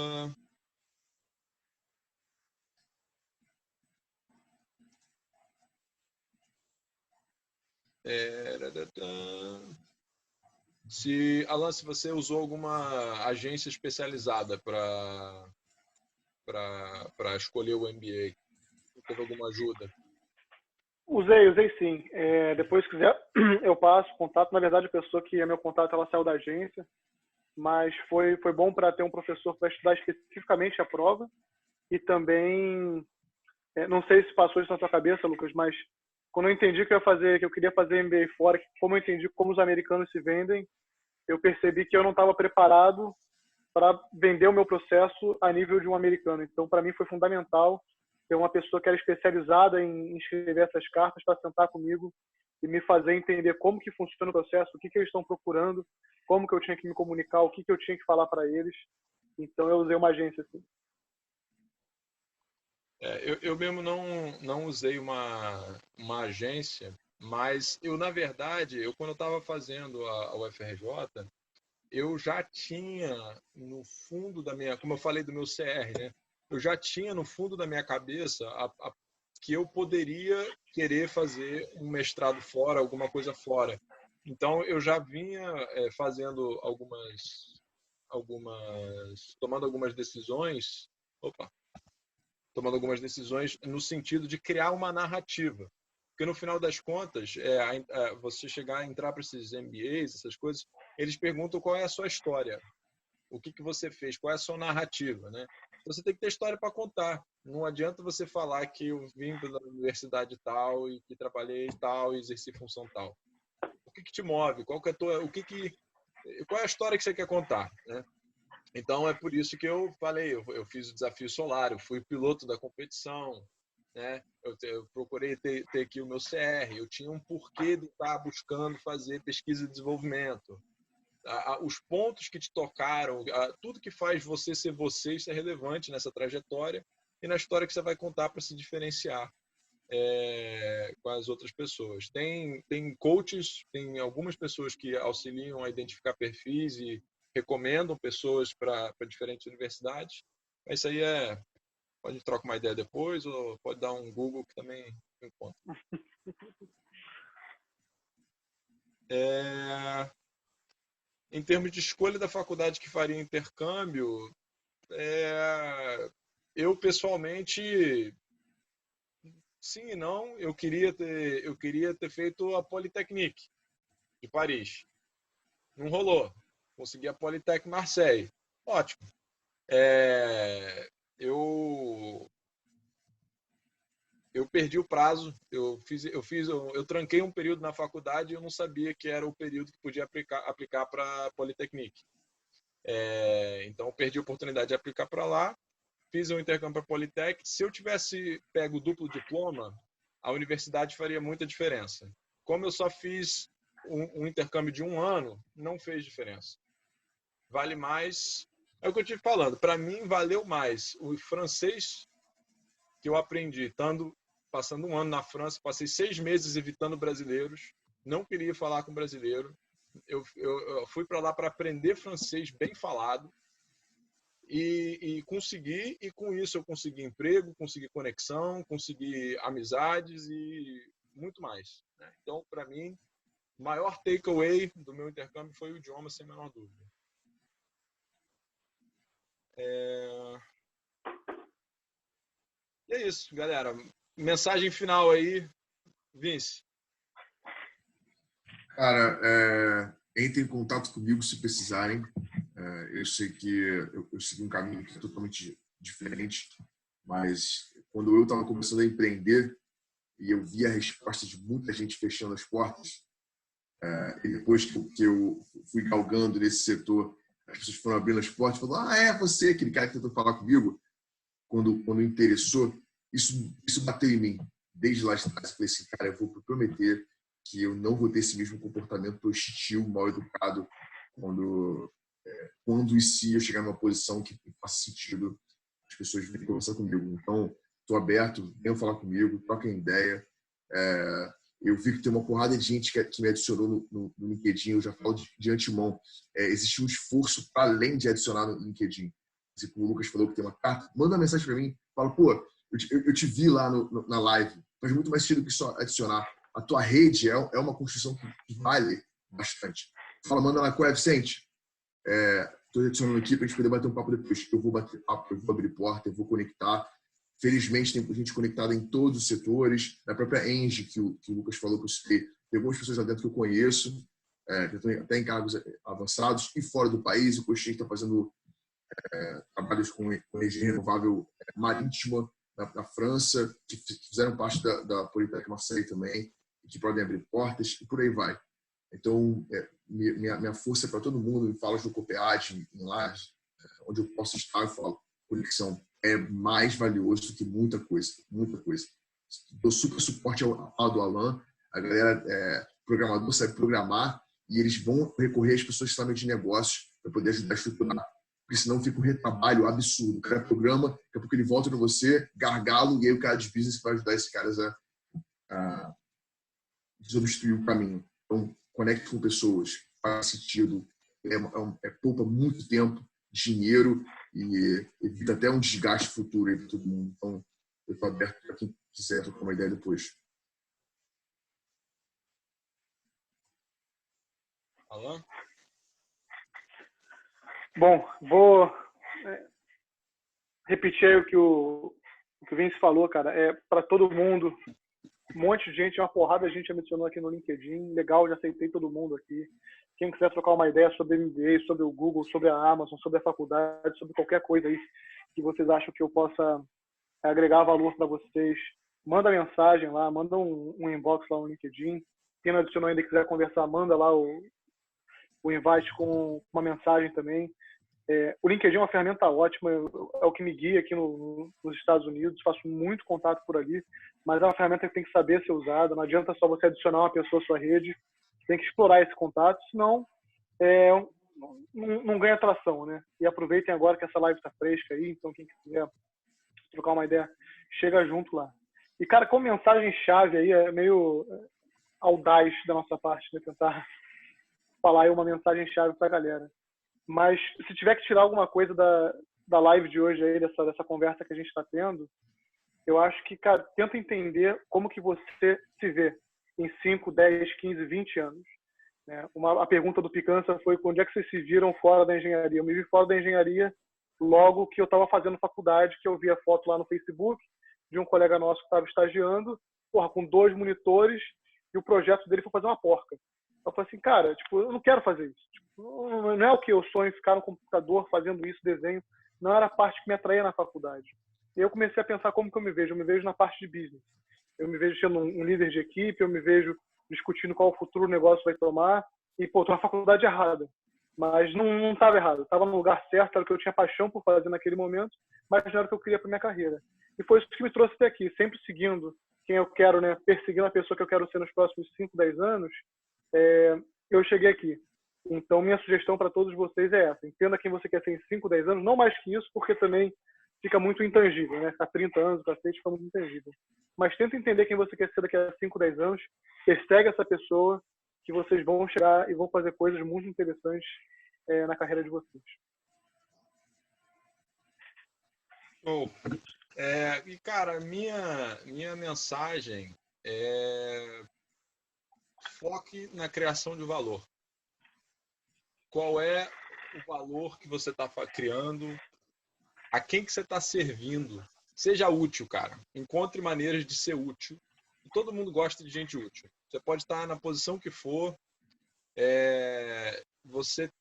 [SPEAKER 1] Alan, se você usou alguma agência especializada para escolher o MBA, teve alguma ajuda?
[SPEAKER 2] Usei sim. Depois, se quiser, eu passo contato. Na verdade, a pessoa que é meu contato, ela saiu da agência, mas foi bom para ter um professor para estudar especificamente a prova. E também, não sei se passou isso na sua cabeça, Lucas, mas quando eu entendi que eu queria fazer MBA fora, como eu entendi como os americanos se vendem, eu percebi que eu não estava preparado para vender o meu processo a nível de um americano. Então, para mim, foi fundamental ter uma pessoa que era especializada em escrever essas cartas para sentar comigo e me fazer entender como que funciona o processo, o que eles estão procurando, como que eu tinha que me comunicar, o que eu tinha que falar para eles. Então eu usei uma agência assim.
[SPEAKER 1] Eu mesmo não usei uma agência, mas eu, na verdade, quando eu estava fazendo a UFRJ, eu já tinha no fundo da minha, como eu falei do meu CR, né? Eu já tinha no fundo da minha cabeça que eu poderia querer fazer um mestrado fora, alguma coisa fora. Então eu já vinha fazendo tomando algumas decisões, tomando algumas decisões no sentido de criar uma narrativa. Porque no final das contas, você chegar a entrar para esses MBAs, essas coisas, eles perguntam qual é a sua história, o que você fez, qual é a sua narrativa, né? Você tem que ter história para contar. Não adianta você falar que eu vim da universidade tal e que trabalhei tal e exerci função tal. O que te move? Qual é a história que você quer contar, né? Então é por isso que eu falei, eu fiz o desafio solar, eu fui piloto da competição, né? Eu procurei ter aqui o meu CR, eu tinha um porquê de estar buscando fazer pesquisa e desenvolvimento. Os pontos que te tocaram, tudo que faz você ser você, isso é relevante nessa trajetória e na história que você vai contar para se diferenciar com as outras pessoas. Tem coaches, tem algumas pessoas que auxiliam a identificar perfis e recomendam pessoas para diferentes universidades. Mas isso aí pode trocar uma ideia depois ou pode dar um Google que também encontra. Em termos de escolha da faculdade que faria intercâmbio, eu pessoalmente, sim e não, eu queria ter feito a Polytechnique de Paris. Não rolou. Consegui a Polytech Marseille. Ótimo. Eu perdi o prazo. Eu tranquei um período na faculdade e eu não sabia que era o período que podia aplicar para a Polytechnique. Então, eu perdi a oportunidade de aplicar para lá. Fiz um intercâmbio para a Polytech. Se eu tivesse pego o duplo diploma, a universidade faria muita diferença. Como eu só fiz um intercâmbio de 1 ano, não fez diferença. Vale mais... É o que eu estive falando. Para mim, valeu mais o francês que eu aprendi, passando 1 ano na França, passei 6 meses evitando brasileiros, não queria falar com brasileiro. Eu fui para lá para aprender francês bem falado e consegui, e com isso eu consegui emprego, consegui conexão, consegui amizades e muito mais, né? Então, para mim, o maior takeaway do meu intercâmbio foi o idioma, sem a menor dúvida. E é isso, galera. Mensagem final aí, Vince.
[SPEAKER 3] Cara, entre em contato comigo se precisarem. Eu sei que eu segui um caminho que é totalmente diferente, mas quando eu estava começando a empreender e eu vi a resposta de muita gente fechando as portas, e depois que eu fui galgando nesse setor, as pessoas foram abrindo as portas e falaram: é você, aquele cara que tentou falar comigo. Quando interessou, isso bateu em mim. Desde lá de trás, eu falei assim: cara, eu vou prometer que eu não vou ter esse mesmo comportamento hostil, mal educado, quando e se eu chegar numa posição que faça sentido as pessoas virem conversar comigo. Então, estou aberto, venham falar comigo, troquem ideia. Eu vi que tem uma porrada de gente que me adicionou no LinkedIn, eu já falo de antemão. Existe um esforço para além de adicionar no LinkedIn. O Lucas falou que tem uma carta, manda uma mensagem para mim, fala: pô, eu te vi lá na live, faz muito mais sentido que só adicionar. A tua rede é uma construção que vale bastante. Fala: manda lá, qual é, Vicente? Estou adicionando aqui para a gente poder bater um papo depois. Eu vou bater papo, eu vou abrir porta, eu vou conectar. Felizmente tem gente conectada em todos os setores. Na própria Engie, que o Lucas falou, que eu citei, tem algumas pessoas lá dentro que eu conheço, que estão até em cargos avançados e fora do país. O Coxinha está fazendo trabalhos com energia renovável marítima na França, que fizeram parte da Polytech Marseille também, e que podem abrir portas, e por aí vai. Então, minha força é para todo mundo. Me fala no Copead, em Lages, onde eu posso estar, eu falo: conexão é mais valioso do que muita coisa, muita coisa. Dou super suporte ao do Alan. A galera programador sabe programar e eles vão recorrer às pessoas que sabem de negócios para poder ajudar a estruturar. porque senão fica um retrabalho absurdo. O cara programa, daqui a pouco ele volta para você, gargalo, e aí o cara de business vai ajudar esses caras a desobstruir o caminho. Então, conecte com pessoas, faz sentido, poupa muito tempo, dinheiro e evita até um desgaste futuro aí para todo mundo. Então, eu estou aberto para quem quiser trocar uma ideia depois.
[SPEAKER 1] Alan?
[SPEAKER 2] Bom, vou repetir aí o que o Vince falou, cara. É para todo mundo. Um monte de gente, uma porrada de gente já mencionou aqui no LinkedIn. Legal, já aceitei todo mundo aqui. Quem quiser trocar uma ideia sobre MBA, sobre o Google, sobre a Amazon, sobre a faculdade, sobre qualquer coisa aí que vocês acham que eu possa agregar valor para vocês, manda mensagem lá, manda um inbox lá no LinkedIn. Quem não adicionou ainda e quiser conversar, manda lá o invite com uma mensagem também. O LinkedIn é uma ferramenta ótima, é o que me guia aqui nos Estados Unidos, faço muito contato por ali, mas é uma ferramenta que tem que saber ser usada, não adianta só você adicionar uma pessoa à sua rede, tem que explorar esse contato, senão não ganha atração, né? E aproveitem agora que essa live está fresca aí, então quem quiser trocar uma ideia, chega junto lá. E, cara, como mensagem-chave aí, é meio audaz da nossa parte, né? Tentar falar aí uma mensagem-chave para a galera. Mas se tiver que tirar alguma coisa da live de hoje aí, dessa conversa que a gente está tendo, eu acho que, cara, tenta entender como que você se vê em 5, 10, 15, 20 anos. Né? A pergunta do Picança foi onde é que vocês se viram fora da engenharia? Eu me vi fora da engenharia logo que eu estava fazendo faculdade, que eu vi a foto lá no Facebook de um colega nosso que estava estagiando, com 2 monitores, e o projeto dele foi fazer uma porca. Eu falei assim, cara, tipo, eu não quero fazer isso. Tipo, não é o que eu sonho, ficar no computador fazendo isso, desenho. Não era a parte que me atraía na faculdade. E eu comecei a pensar como que eu me vejo. Eu me vejo na parte de business. Eu me vejo sendo um líder de equipe, eu me vejo discutindo qual o futuro o negócio vai tomar. E, pô, tô na faculdade errada. Mas não estava errado. Estava no lugar certo, era o que eu tinha paixão por fazer naquele momento, mas não era o que eu queria para minha carreira. E foi isso que me trouxe até aqui, sempre seguindo quem eu quero, né, perseguindo a pessoa que eu quero ser nos próximos 5, 10 anos, eu cheguei aqui. Então, minha sugestão para todos vocês é essa. Entenda quem você quer ser em 5, 10 anos, não mais que isso, porque também fica muito intangível, né? Há 30 anos, o cacete fica muito intangível. Mas tenta entender quem você quer ser daqui a 5, 10 anos, persegue essa pessoa, que vocês vão chegar e vão fazer coisas muito interessantes na carreira de vocês.
[SPEAKER 1] Oh, e, cara, minha mensagem é foque na criação de valor. Qual é o valor que você está criando? A quem que você está servindo? Seja útil, cara. Encontre maneiras de ser útil. Todo mundo gosta de gente útil. Você pode estar na posição que for. Você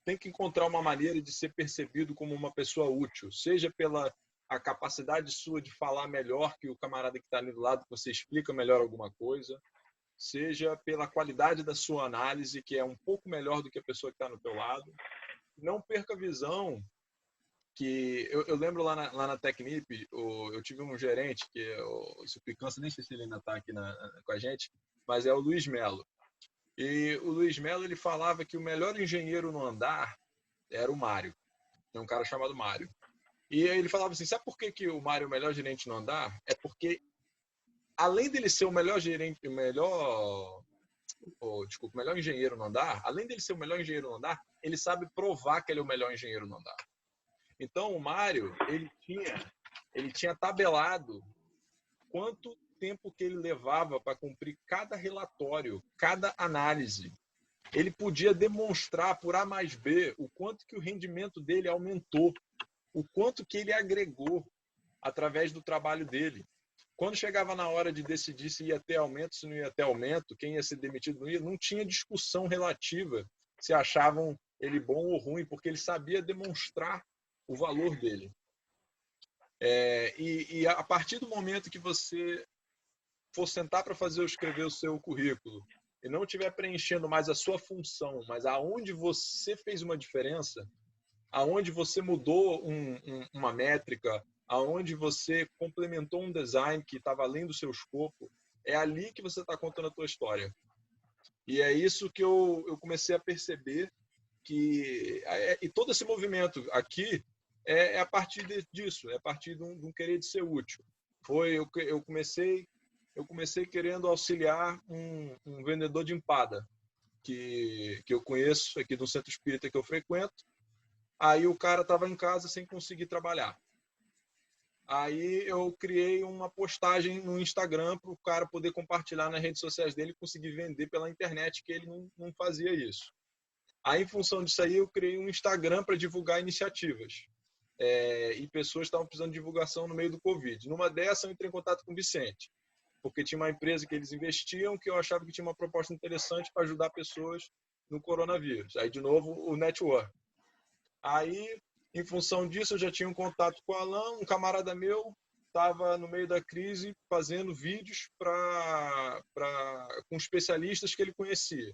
[SPEAKER 1] tem que encontrar uma maneira de ser percebido como uma pessoa útil. Seja pela a capacidade sua de falar melhor que o camarada que está ali do lado, que você explica melhor alguma coisa. Seja pela qualidade da sua análise, que é um pouco melhor do que a pessoa que está no teu lado. Não perca a visão que... Eu lembro lá na Tecnip, eu tive um gerente, que é o Picança, nem sei se ele ainda está aqui com a gente, mas é o Luiz Melo. E o Luiz Melo, ele falava que o melhor engenheiro no andar era o Mário. Tem um cara chamado Mário. E ele falava assim, sabe por que o Mário é o melhor gerente no andar? É porque além dele ser o melhor gerente, o melhor engenheiro no andar, além dele ser o melhor engenheiro no andar, ele sabe provar que ele é o melhor engenheiro no andar. Então, o Mário, ele tinha tabelado quanto tempo que ele levava para cumprir cada relatório, cada análise. Ele podia demonstrar por A mais B o quanto que o rendimento dele aumentou, o quanto que ele agregou através do trabalho dele. Quando chegava na hora de decidir se ia ter aumento, se não ia ter aumento, quem ia ser demitido, não tinha discussão relativa se achavam ele bom ou ruim, porque ele sabia demonstrar o valor dele. E a partir do momento que você for sentar para escrever o seu currículo e não estiver preenchendo mais a sua função, mas aonde você fez uma diferença, aonde você mudou uma métrica, aonde você complementou um design que estava além do seu escopo, é ali que você está contando a tua história. E é isso que eu comecei a perceber, e todo esse movimento aqui é a partir disso, é a partir de um querer de ser útil. Eu comecei querendo auxiliar um vendedor de empada que eu conheço aqui do centro espírita que eu frequento. Aí o cara estava em casa sem conseguir trabalhar. Aí eu criei uma postagem no Instagram para o cara poder compartilhar nas redes sociais dele e conseguir vender pela internet, que ele não fazia isso. Aí, em função disso aí, eu criei um Instagram para divulgar iniciativas. E pessoas estavam precisando de divulgação no meio do Covid. Numa dessas, eu entrei em contato com o Vicente, porque tinha uma empresa que eles investiam que eu achava que tinha uma proposta interessante para ajudar pessoas no coronavírus. Aí, de novo, o network. Aí, em função disso, eu já tinha um contato com o Alan, um camarada meu estava no meio da crise fazendo vídeos com especialistas que ele conhecia.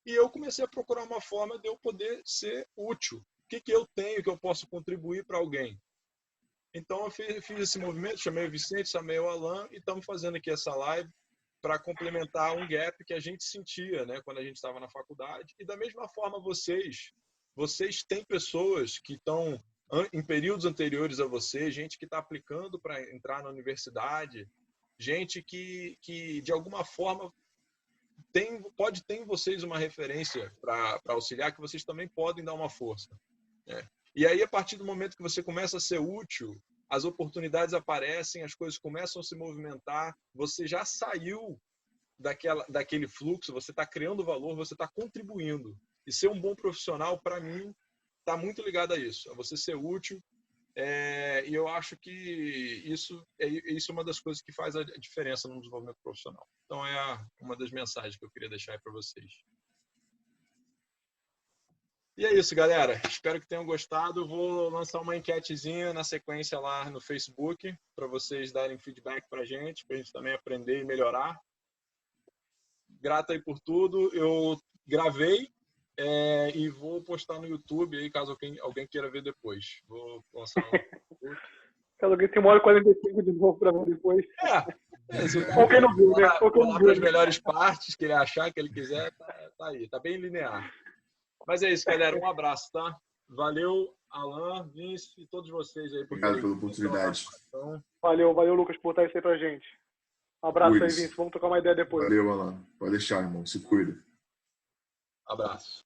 [SPEAKER 1] E eu comecei a procurar uma forma de eu poder ser útil. O que eu tenho que eu posso contribuir para alguém? Então, eu fiz esse movimento, chamei o Vicente, chamei o Alan e estamos fazendo aqui essa live para complementar um gap que a gente sentia, né, quando a gente estava na faculdade. E da mesma forma, vocês têm pessoas que estão em períodos anteriores a você, gente que está aplicando para entrar na universidade, gente que de alguma forma pode ter em vocês uma referência para auxiliar, que vocês também podem dar uma força, né? E aí, a partir do momento que você começa a ser útil, as oportunidades aparecem, as coisas começam a se movimentar, você já saiu daquele fluxo, você está criando valor, você está contribuindo. E ser um bom profissional, para mim, está muito ligado a isso, a você ser útil. E eu acho que isso é uma das coisas que faz a diferença no desenvolvimento profissional. Então, é uma das mensagens que eu queria deixar aí para vocês. E é isso, galera. Espero que tenham gostado. Vou lançar uma enquetezinha na sequência lá no Facebook para vocês darem feedback para a gente também aprender e melhorar. Grato aí por tudo. Eu gravei e vou postar no YouTube aí, caso alguém queira ver depois. Vou lançar um...
[SPEAKER 2] Caso alguém tem 1h45 de novo para ver depois. Ou quem não viu, né? Ou quem não viu.
[SPEAKER 1] As melhores partes que ele achar, que ele quiser, tá aí. Tá bem linear. Mas é isso, galera. Um abraço, tá? Valeu, Alan, Vince e todos vocês aí.
[SPEAKER 3] Obrigado pela oportunidade.
[SPEAKER 2] Valeu, Lucas, por estar isso aí pra gente. Um abraço aí, Vince. Vamos trocar uma ideia depois.
[SPEAKER 3] Valeu, Alan. Pode deixar, irmão. Se cuida.
[SPEAKER 1] Abraço.